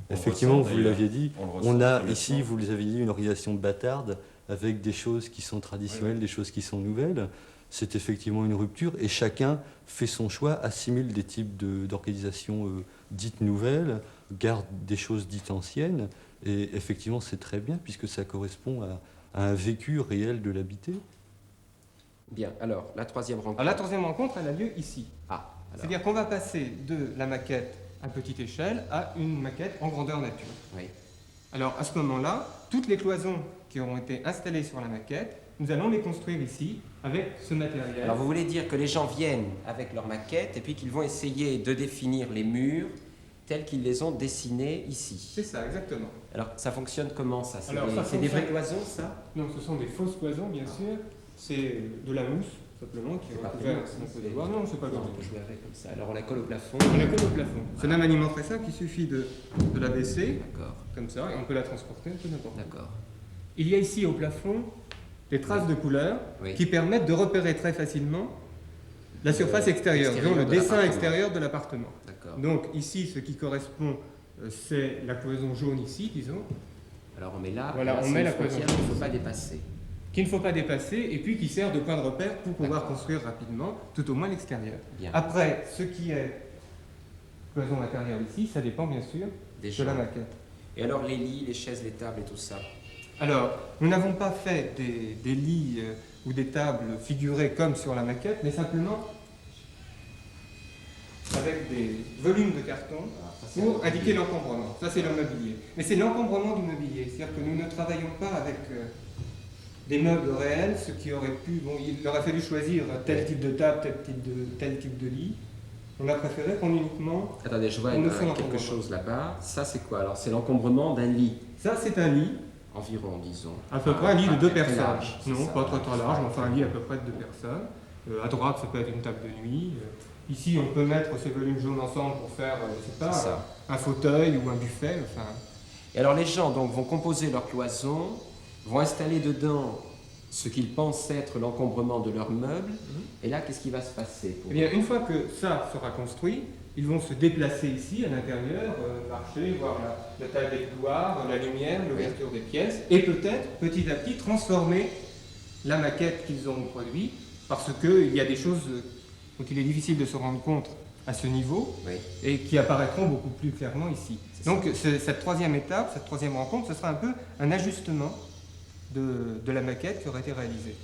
On effectivement, ressent vous d'ailleurs. l'aviez dit, On le on ressent a complètement. ici, vous les avez dit, une organisation bâtarde avec des choses qui sont traditionnelles, des choses qui sont nouvelles. C'est effectivement une rupture et chacun fait son choix, assimile des types d'organisation dites nouvelles, garde des choses dites anciennes et effectivement, c'est très bien puisque ça correspond à un vécu réel de l'habité. Bien, alors, la troisième rencontre. Alors la troisième rencontre, elle a lieu ici. Ah, alors, C'est-à-dire qu'on va passer de la maquette à petite échelle à une maquette en grandeur nature. oui. Alors à ce moment-là, toutes les cloisons qui auront été installées sur la maquette, nous allons les construire ici avec ce matériel. Alors, vous voulez dire que les gens viennent avec leur maquette et puis qu'ils vont essayer de définir les murs tels qu'ils les ont dessinés ici. C'est ça, exactement. Alors, ça fonctionne comment, ça? C'est Alors, des, ça c'est des vraies fonctionne- cloisons, ça? Non, ce sont des fausses cloisons, bien sûr. C'est de la mousse, simplement, qui C'est est pas recouverte. très mousse, On peut c'est- le voir. Non, c'est pas Non, grand-chose. je verrai comme ça. Alors, on la colle au plafond. On la colle au plafond. C'est un maniement très simple, il suffit de la baisser, D'accord, comme ça, et on peut la transporter un peu n'importe où. d'accord. Il y a ici au plafond des traces de couleur Oui. qui permettent de repérer très facilement la surface extérieure, disons le de dessin l'appartement. extérieur de l'appartement. D'accord. Donc ici, ce qui correspond, c'est la cloison jaune ici, disons, Alors, on met là, Voilà, là, on c'est met une la cloison. frontière qu'il ne faut pas dépasser. qu'il ne faut pas dépasser et puis qui sert de point de repère pour pouvoir D'accord. construire rapidement, tout au moins l'extérieur. Bien. Après, ce qui est cloison intérieure ici, ça dépend bien sûr Des de la gens. maquette. Et alors, les lits, les chaises, les tables et tout ça? Alors, nous n'avons pas fait des lits ou des tables figurées comme sur la maquette, mais simplement avec des volumes de carton pour indiquer l'encombrement. Ça, c'est le mobilier. Mais c'est l'encombrement du mobilier. C'est-à-dire que nous ne travaillons pas avec des meubles réels, ce qui aurait pu... Bon, il aurait fallu choisir tel type de table, tel type de lit. On a préféré qu'on uniquement... Attendez, je vois On nous fait quelque l'encombrement. chose là-bas. Ça, c'est quoi? Alors, c'est l'encombrement d'un lit, Ça, c'est un lit, environ, disons. à peu près un lit de Pas deux très personnes. large, c'est Non, ça. pas très large, mais enfin un lit à peu près de deux personnes. À droite, ça peut être une table de nuit. Ici, on peut mettre ces volumes jaunes ensemble pour faire, je sais pas, C'est ça. un fauteuil ou un buffet. Enfin, Et alors, les gens donc, vont composer leur cloison, vont installer dedans ce qu'ils pensent être l'encombrement de leurs meubles. Et là, qu'est-ce qui va se passer pour eh bien, une fois que ça sera construit, ils vont se déplacer ici à l'intérieur, marcher, voir la taille des couloirs, la lumière, l'ouverture des pièces, et peut-être petit à petit transformer la maquette qu'ils auront produite, parce qu'il y a des choses dont il est difficile de se rendre compte à ce niveau, Oui. et qui apparaîtront beaucoup plus clairement ici. C'est Donc cette troisième étape, cette troisième rencontre, ce sera un peu un ajustement de la maquette qui aurait été réalisée.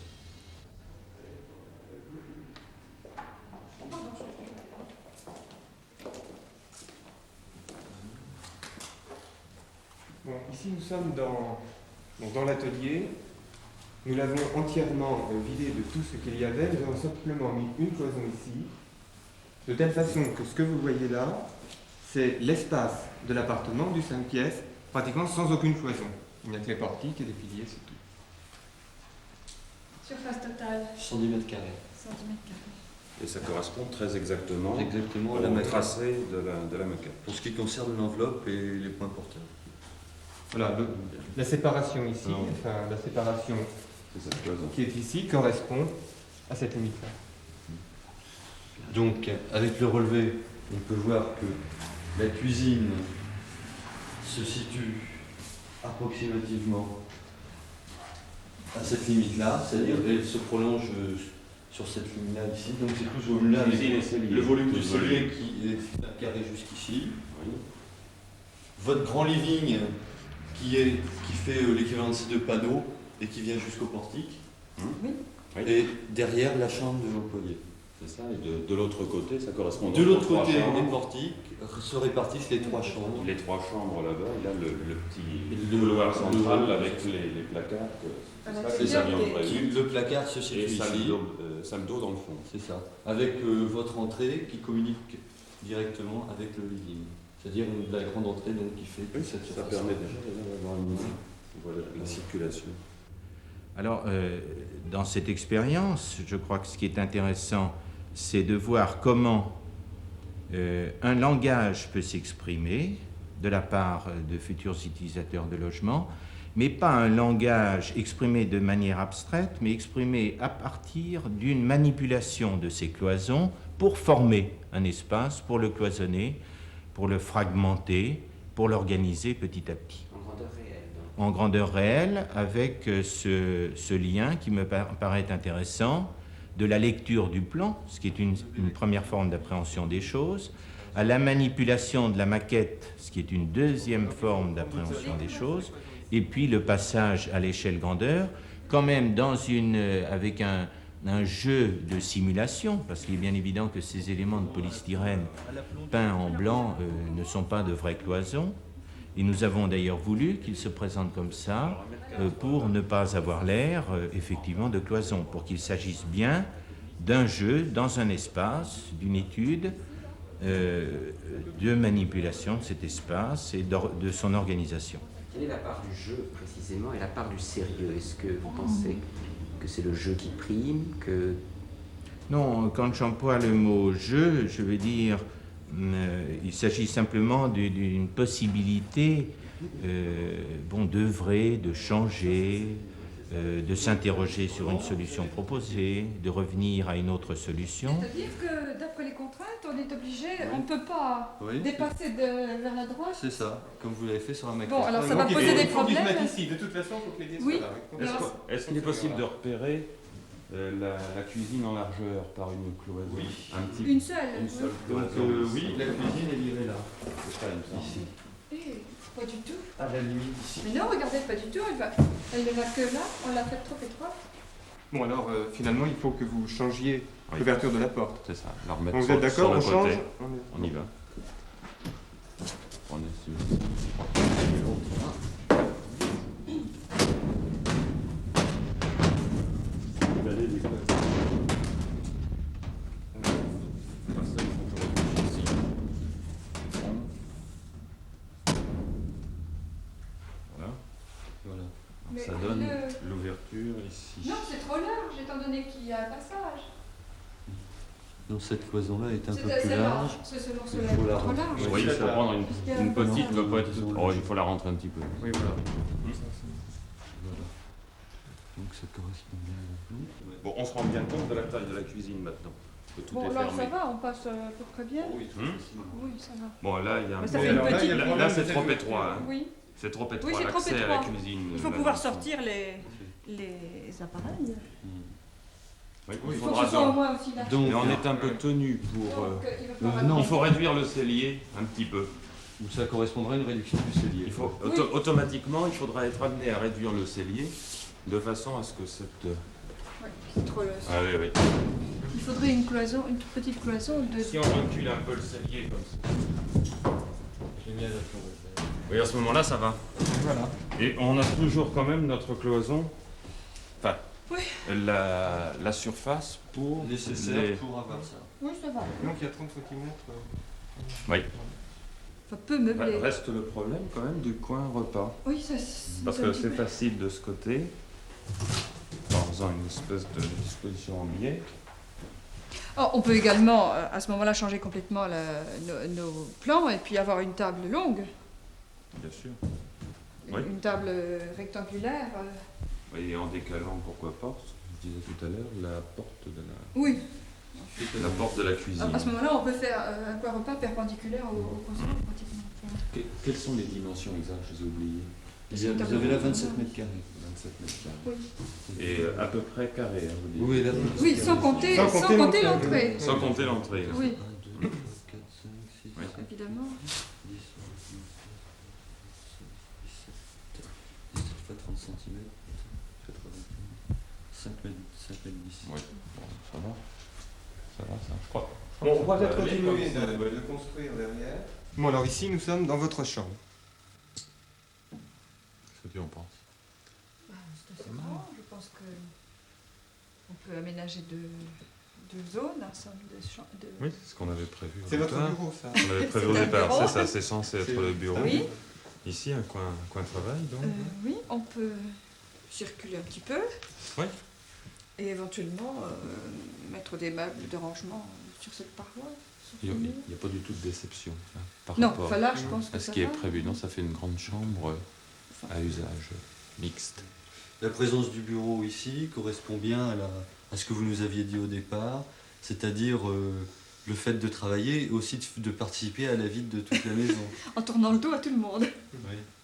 Bon, ici nous sommes dans l'atelier. Nous l'avons entièrement vidé de tout ce qu'il y avait. Nous avons simplement mis une cloison ici, de telle façon que ce que vous voyez là, c'est l'espace de l'appartement du 5 pièces, pratiquement sans aucune cloison. Il n'y a que les portiques et les piliers, c'est tout. Surface totale, 110 mètres carrés. centimètres carrés. Et ça correspond très exactement Exactement à la au maquette. tracé de la maquette. Pour ce qui concerne l'enveloppe et les points porteurs. Voilà, la séparation ici, Non. enfin la séparation C'est cette cloison. qui est ici, correspond à cette limite-là. Donc, avec le relevé, on peut voir que la cuisine se situe approximativement à cette limite-là, c'est-à-dire elle se prolonge sur cette ligne-là ici. Donc c'est tout ce volume-là, avec Cuisine et cellier. le volume Tout du le volume. cellier qui est carré jusqu'ici. Oui. Votre grand living qui fait l'équivalent de ces deux panneaux et qui vient jusqu'au portique. Oui. Et derrière la chambre de l'employé. C'est ça. Et de l'autre côté, ça correspond De aux l'autre trois côté chambres. des portiques se répartissent les trois chambres. Les trois chambres là-bas, et là le petit Le- couloir central le- avec les placards. À C'est ça, l'intérieur c'est ça bien des- prévu. Le placard se situe Et ici. salle d'eau dans le fond. C'est ça. Avec votre entrée qui communique directement avec le living. C'est-à-dire la grande entrée donc, qui fait toute cette Ça surface. permet déjà d'avoir la circulation. Alors, dans cette expérience, je crois que ce qui est intéressant, c'est de voir comment un langage peut s'exprimer de la part de futurs utilisateurs de logement, mais pas un langage exprimé de manière abstraite, mais exprimé à partir d'une manipulation de ces cloisons pour former un espace, pour le cloisonner, pour le fragmenter, pour l'organiser petit à petit. En grandeur réelle, donc. En grandeur réelle, avec ce lien qui me paraît intéressant, de la lecture du plan, ce qui est une première forme d'appréhension des choses, à la manipulation de la maquette, ce qui est une deuxième forme d'appréhension des choses, et puis le passage à l'échelle grandeur, quand même avec un jeu de simulation, parce qu'il est bien évident que ces éléments de polystyrène peints en blanc ne sont pas de vraies cloisons, et nous avons d'ailleurs voulu qu'ils se présentent comme ça pour ne pas avoir l'air effectivement de cloison, pour qu'il s'agisse bien d'un jeu dans un espace, d'une étude de manipulation de cet espace et de son organisation. Quelle est la part du jeu précisément et la part du sérieux? Est-ce que vous pensez que c'est le jeu qui prime, que... Non, quand j'emploie le mot jeu, je veux dire, il s'agit simplement d'une possibilité d'œuvrer, de changer, de s'interroger sur une solution proposée, de revenir à une autre solution. C'est-à-dire que d'après les contraintes, on est obligé, on ne peut pas dépasser vers la droite. C'est ça, comme vous l'avez fait sur la maquette. Bon, alors ça va Donc, poser des il faut qu'ils se problèmes. mettent ici. De toute façon, il faut que les dés Oui. soient là. Alors, Est-ce qu'il est possible de repérer la cuisine en largeur par une cloison? Oui. Un petit, Une seule. une seule Donc cloison. oui, la cuisine est livrée là. C'est ça, il me semble. Ici. Pas du tout. À la limite ici. Mais non, regardez, pas du tout. Elle ne va que là. On l'a fait trop étroite. Bon, alors, finalement, il faut que vous changiez Oui. l'ouverture de la porte. C'est ça, la remettre Donc, vous êtes d'accord, on le change côté. On y va. On est sur... Voilà. Voilà. Mais Ça donne l'ouverture ici. Non, c'est trop large, étant donné qu'il y a un passage. Donc cette cloison-là est un peu C'est plus large. large. Ce Il morceau-là faut est la trop rentrer. large. Oui, il faut prendre une petite, Non, doit pas être toute- disons, Oh, il faut la rentrer un petit peu. Oui, voilà. Voilà. Donc ça correspond bien à la plombe. Bon, on se rend bien compte de la taille de la cuisine maintenant. Que tout Bon, est alors fermé. ça va, on passe à peu près bien. Oui, tout facilement. Oui, ça va. Bon, là, il y a un Mais ça peu- fait une alors là, petite- il y a le Là, c'est problème trop de- étroit. Hein. Oui. C'est trop étroit. Oui, c'est trop L'accès à la étroit. cuisine. Il faut là, pouvoir là, sortir les appareils. Oui, Oui, il Il faut faudra que ce soit au donc. moins aussi large. Donc, Mais on est un peu tenu pour. Donc, il va falloir non. Il faut réduire le cellier un petit peu. où ça correspondrait à une réduction du cellier. Il faut, Oui. automatiquement, il faudra être amené à réduire le cellier de façon à ce que cette. Ouais, c'est trop Ah oui, oui. Il faudrait une cloison, une toute petite cloison de. Si on recule un peu le cellier comme ça. Oui, à ce moment-là, ça va. Voilà. Et on a toujours quand même notre cloison. Enfin, Oui. la surface pour. Nécessaire les- pour avoir ça. Oui, ça va. Donc, il y a 30 cm. Oui. Ça peut meubler. Reste le problème quand même du coin repas. Oui, ça. c'est Parce un que petit c'est peu- facile de ce côté, en faisant une espèce de disposition en biais. Oh, on peut également, à ce moment-là, changer complètement nos plans et puis avoir une table longue, Bien sûr. Oui. une table rectangulaire. Et en décalant, pourquoi pas, ce que je disais tout à l'heure, la porte de Oui. la porte de la cuisine. À ce moment-là, on peut faire un coin repas perpendiculaire au console, pratiquement. Quelles sont les dimensions exactes? Je les ai oubliées. Vous avez là 27 mètres carrés. 27 mètres carrés. Oui. Et à peu près carré, hein, vous dites. Oui, là. Oui, sans compter Sans compter l'entrée. l'entrée. Sans compter l'entrée. Oui, 1, 2, 3, 4, 5, 6, Oui. 7, évidemment. 10, 17 fois 30 cm, 5 mètres 10. Oui, bon, ça va. Ça va, ça, je crois. Bon, on va peut-être aller continuer comme ça. de construire derrière. Bon, alors ici, nous sommes dans votre chambre. Qu'est-ce que tu en penses? C'est assez grand. Je pense que on peut aménager deux zones, un somme de champs. Oui, c'est ce qu'on avait prévu au C'est votre départ. bureau, ça. On avait prévu au C'est un départ, bureau. c'est ça, c'est censé être le bureau. Oui. Ici, un coin travail, donc. Oui, on peut circuler un petit peu. Oui. Et éventuellement mettre des meubles de rangement sur cette paroi. sur Il ce n'y mur. a pas du tout de déception hein, par Non, rapport enfin là, je pense que à ce ça qui est va. prévu. Non, ça fait une grande chambre à usage mixte. La présence du bureau ici correspond bien à ce que vous nous aviez dit au départ, c'est-à-dire le fait de travailler et aussi de participer à la vie de toute la maison. En tournant le dos à tout le monde.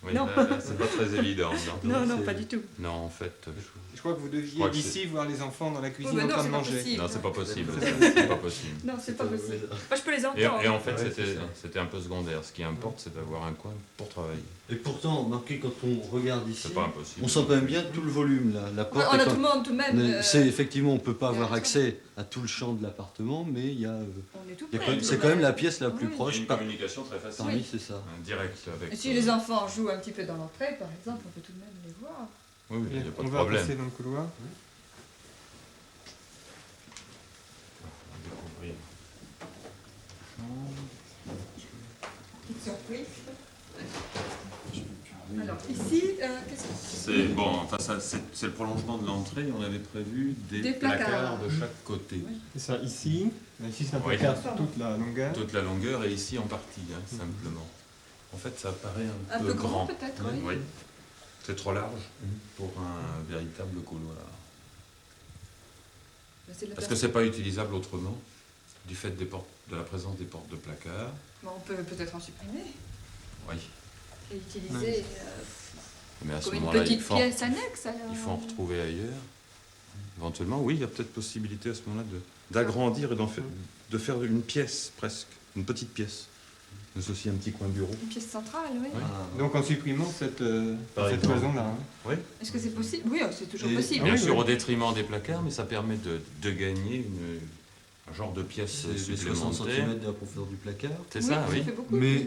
Oui, Non. là, c'est pas très évident. Non, non, c'est- pas du tout. Non, en fait, Je crois que vous deviez crois que d'ici voir les enfants dans la cuisine mais en non, train c'est de pas manger. possible. non, c'est pas possible. C'est pas possible. Non, c'est pas possible. Moi, je peux les Et, entendre. et en fait, Ouais, c'est ça. c'était un peu secondaire. Ce qui importe, c'est d'avoir un coin pour travailler. Et pourtant, remarquez, quand on regarde ici, C'est pas impossible. on sent quand même bien tout le volume là. La Ouais, porte on est a quand- tout le monde tout de même. Mais c'est effectivement, on peut pas il y a avoir raison. accès à tout le champ de l'appartement, mais il y a, On est tout il y a près. quand même- c'est quand même la pièce la plus Oui. Il y a proche. une communication très facile. Parmi, c'est ça. Direct avec. Et si les enfants jouent un petit peu dans l'entrée, par exemple, on peut tout de même les voir. Oui, oui, il n'y a pas On de va problème. passer dans le couloir. On va découvrir. Chambre. surprise. Alors ici, qu'est-ce que C'est bon, enfin, c'est le prolongement de l'entrée. On avait prévu des placards de chaque côté. C'est ça, ici. Ici, c'est un Oui. placard sur toute la longueur. Toute la longueur et ici en partie, hein, simplement. En fait, ça paraît Un peu grand, grand. peut-être, oui. Oui. C'est trop large pour un véritable couloir. C'est de la Parce que c'est pas utilisable autrement, du fait des portes, de la présence des portes de placard. Bon, on peut peut-être en supprimer Oui. et utiliser Mais à ce comme une moment-là, petite pièce annexe. Alors. il faut en retrouver ailleurs. Éventuellement, oui, il y a peut-être possibilité à ce moment-là d'agrandir et de faire une pièce presque, une petite pièce. Mais aussi un petit coin bureau. Une pièce centrale, oui. Donc en supprimant cette exemple. cloison-là. Hein. Oui. Est-ce que c'est possible? Oui, c'est toujours Et- possible. Bien oui, sûr, oui. au détriment des placards, mais ça permet de gagner un genre de pièce C'est les 60 supplémentaire. cm de la profondeur du placard. C'est ça, oui. Ça fait beaucoup. Mais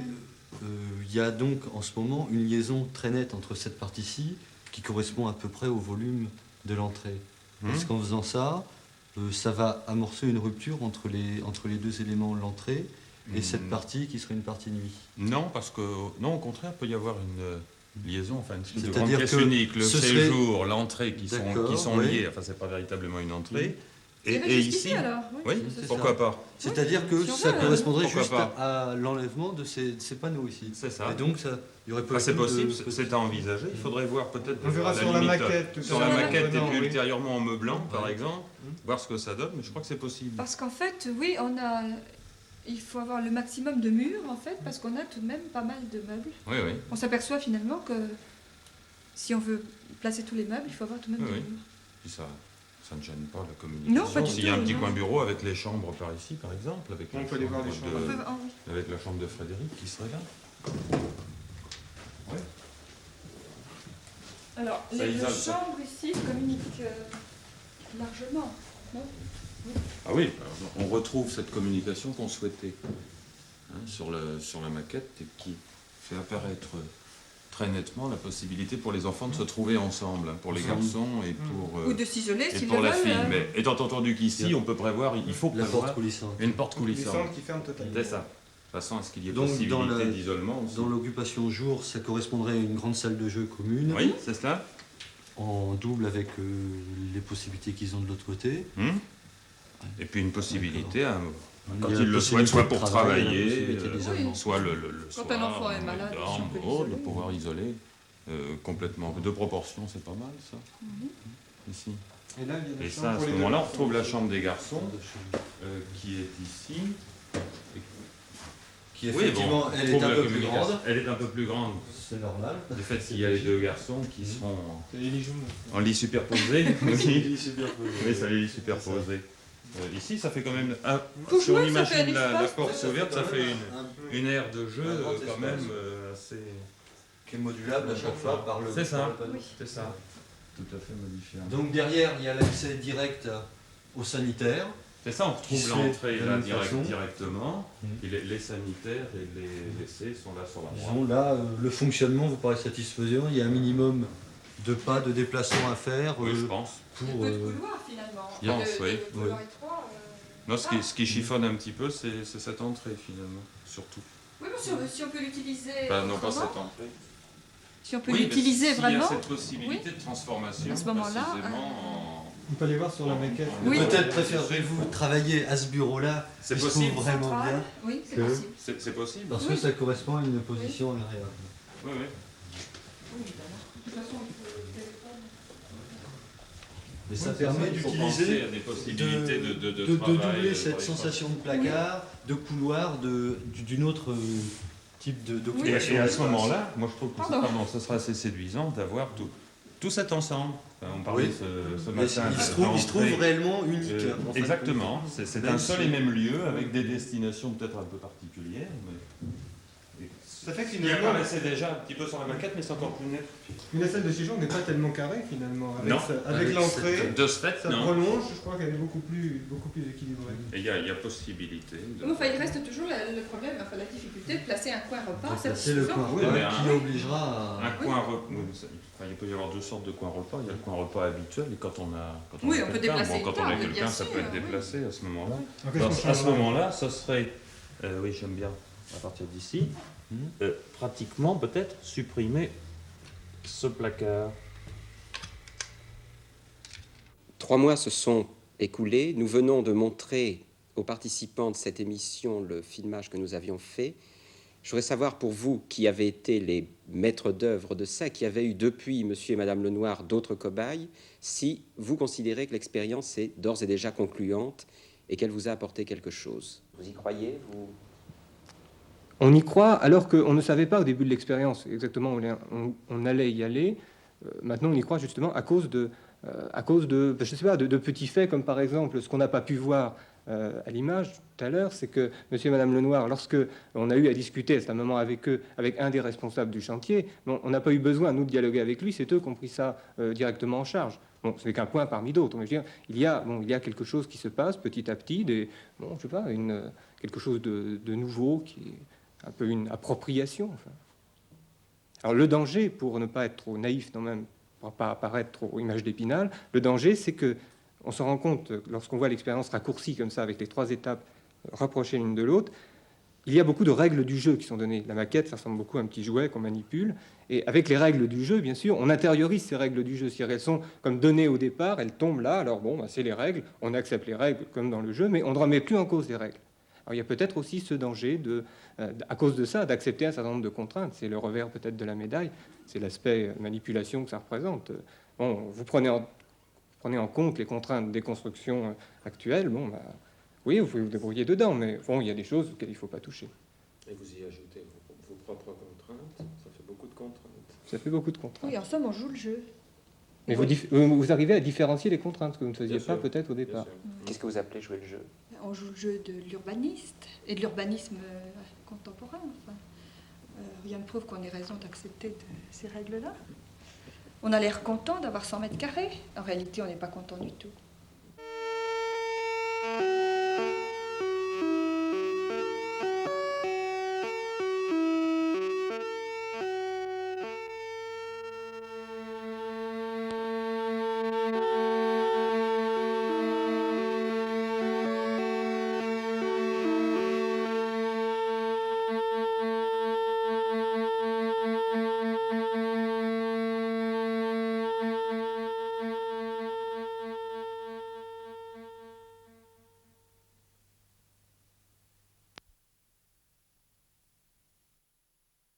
il y a donc en ce moment une liaison très nette entre cette partie-ci qui correspond à peu près au volume de l'entrée. Parce qu'en faisant ça, ça va amorcer une rupture entre les deux éléments, l'entrée et cette partie qui serait une partie nuit. Non, parce que non, au contraire, il peut y avoir une liaison, enfin une espèce de grande C'est-à-dire pièce que unique, le ce serait- séjour, l'entrée qui D'accord, sont oui. liés. Enfin, c'est pas véritablement une entrée. Et, Et ici, ici, alors oui, c'est pourquoi ça. pas. C'est-à-dire que si on ça veut, correspondrait pourquoi juste pas. à l'enlèvement de ces panneaux ici. C'est ça. Et donc, il y aurait pas Ah, c'est possible, c'est à envisager. Il faudrait voir peut-être. On verra à sur la limite, maquette, tout Sur à la l'heure. maquette et Non, puis oui. ultérieurement en meublant, par Ouais. exemple, voir ce que ça donne. Mais je crois que c'est possible. Parce qu'en fait, oui, il faut avoir le maximum de murs, en fait, parce qu'on a tout de même pas mal de meubles. Oui, oui. On s'aperçoit finalement que si on veut placer tous les meubles, il faut avoir tout de même Oui, des oui. murs. Puis ça ne gêne pas la communication. Non, pas du S'il y a tout, un petit non. coin bureau avec les chambres par ici, par exemple, avec On la peut aller voir les chambre chambres. On de- peut- oui. avec la chambre de Frédéric qui serait là. Oui. Alors, Ça les isole, ça. chambres ici communiquent largement. Ah oui, on retrouve cette communication qu'on souhaitait hein, sur la maquette et qui fait apparaître très nettement la possibilité pour les enfants de se trouver ensemble, hein, pour les garçons et pour, Ou de s'isoler et s'ils pour le la veulent. fille. Mais étant entendu qu'ici, on peut prévoir, il faut La prévoir porte coulissante. une porte coulissante. Coulissante qui ferme totalement. C'est ça. De toute façon, à ce qu'il y ait Donc, possibilité dans la- d'isolement aussi. Dans l'occupation jour, ça correspondrait à une grande salle de jeu commune, Oui, c'est cela. en double avec les possibilités qu'ils ont de l'autre côté. Et puis une possibilité, hein, quand Il y a ils la le souhaitent, possibilité soit de pour travail, la travailler, possibilité d'isolement. soit le Quand soir, un enfant est quand malade, il si dort, on peut de l'isoler. pouvoir isoler complètement. De proportion, c'est pas mal ça. Ici. Et là, il y a la Et chambre ça, à pour ce les deux moment-là, on garçons. retrouve la chambre des garçons qui est ici. Qui Oui, effectivement, bon, on elle est trouve un la peu plus communication. grande. Elle est un peu plus grande. C'est normal. Du fait qu'il y a les deux garçons qui seront C'est les lits jaunes. en lit superposé. Oui, ça les lit superposés. C'est Ici, ça fait quand même. Pour si on jouer, ça fait imagine un la espace. porte ouverte, ça fait une aire de jeu Un grand quand espace. même assez. Qui est modulable à chaque fois par le. C'est ça. par le panneau. C'est ça. Tout à fait modifiable. Donc derrière, il y a l'accès direct au sanitaire. C'est ça, on Qui retrouve se fait l'entrée de la là même façon. directement. Puis les sanitaires et les WC sont là sur la droite. Disons là, le fonctionnement vous paraît satisfaisant. Il y a un minimum de pas de déplacement à faire Oui, je pense. Il y a pour. peu de couloirs finalement. Je pense, oui. De couloirs étroits. Non, ce qui chiffonne un petit peu, c'est cette entrée finalement, surtout. Oui, mais si on peut l'utiliser. Enfin, non pas autrement, cette entrée. Si on peut Oui, mais l'utiliser s'il y vraiment. a cette possibilité de transformation, À ce moment-là, précisément On peut aller voir sur la maquette. Oui. Peut-être préférez-vous travailler à ce bureau-là. C'est qui se possible. trouve vraiment centrale. bien. Oui, c'est que- possible. C'est possible. Parce que ça correspond à une position agréable. Oui, oui. Oui, évidemment. De toute façon, il faut le téléphone. Et ça Oui, permet il faut d'utiliser, penser à des possibilités de de travail, doubler cette pour les sensation de placard, de couloir, d'une autre type Et, d'occupation. et à ce moment-là, moi je trouve que Pardon. ce sera assez séduisant d'avoir tout cet ensemble. Enfin, on parlait Oui. ce Mais matin. il se trouve d'entrée. réellement unique. en fait. Exactement, c'est Même un seul si- et même lieu avec des destinations peut-être un peu particulières. Mais... Ça fait que Qui finalement, apparaissait déjà un petit peu sur la maquette, mais c'est encore plus net. une salle de séjour n'est pas tellement carrée finalement. Avec, Non. avec Avec l'entrée, De ce fait, ça non. prolonge, je crois qu'elle est beaucoup plus équilibrée. Et il y a possibilité. De... Enfin, il reste toujours le problème, enfin, la difficulté de placer un coin repas. C'est le coin Oui, repas mais qui un- obligera à... Un coin repas. Enfin, il peut y avoir deux sortes de coins repas. Il y a le coin repas habituel et quand on a. Quand Oui, a on peut quelqu'un, déplacer bon, quand une on a table, quelqu'un, bien ça peut sûr, être oui. déplacé à ce moment-là. Alors, qu'est-ce qu'on À ce changera moment-là, ça serait. Oui, j'aime bien à partir d'ici. Pratiquement, peut-être, supprimer ce placard. 3 mois se sont écoulés. Nous venons de montrer aux participants de cette émission le filmage que nous avions fait. Je voudrais savoir, pour vous, qui avez été les maîtres d'œuvre de ça, qui avez eu depuis Monsieur et Madame Lenoir d'autres cobayes, si vous considérez que l'expérience est d'ores et déjà concluante et qu'elle vous a apporté quelque chose. Vous y croyez, vous? On y croit alors qu'on ne savait pas au début de l'expérience exactement où on allait y aller. Maintenant, on y croit justement à cause de je sais pas, de petits faits, comme par exemple ce qu'on n'a pas pu voir à l'image tout à l'heure, c'est que Monsieur et Madame Lenoir, lorsque on a eu à discuter à un moment avec eux, avec un des responsables du chantier, bon, on n'a pas eu besoin, nous, de dialoguer avec lui, c'est eux qui ont pris ça directement en charge. Bon, ce n'est qu'un point parmi d'autres. Mais je veux dire, il y a quelque chose qui se passe petit à petit, je sais pas, quelque chose de nouveau qui est un peu une appropriation. Enfin. Alors le danger, pour ne pas être trop naïf quand même, pour ne pas apparaître trop image d'Épinal, le danger, c'est que on se rend compte, lorsqu'on voit l'expérience raccourcie comme ça, avec les 3 étapes rapprochées l'une de l'autre, il y a beaucoup de règles du jeu qui sont données. La maquette, ça ressemble beaucoup à un petit jouet qu'on manipule. Et avec les règles du jeu, bien sûr, on intériorise ces règles du jeu. C'est-à-dire, elles sont comme données au départ, elles tombent là, alors bon, bah, c'est les règles, on accepte les règles comme dans le jeu, mais on ne remet plus en cause les règles. Alors il y a peut-être aussi ce danger, à cause de ça, d'accepter un certain nombre de contraintes. C'est le revers peut-être de la médaille, c'est l'aspect manipulation que ça représente. Bon, vous prenez en compte les contraintes des constructions actuelles, bon, bah, oui, vous pouvez vous débrouiller dedans, mais bon, il y a des choses auxquelles il ne faut pas toucher. Et vous y ajoutez vos propres contraintes, ça fait beaucoup de contraintes. Ça fait beaucoup de contraintes. Oui, en somme, on joue le jeu. Mais vous arrivez à différencier les contraintes, ce que vous ne faisiez pas peut-être au départ. Qu'est-ce que vous appelez jouer le jeu? On joue le jeu de l'urbaniste et de l'urbanisme contemporain. Enfin. Rien ne prouve qu'on ait raison d'accepter ces règles-là. On a l'air content d'avoir 100 mètres carrés. En réalité, on n'est pas content du tout.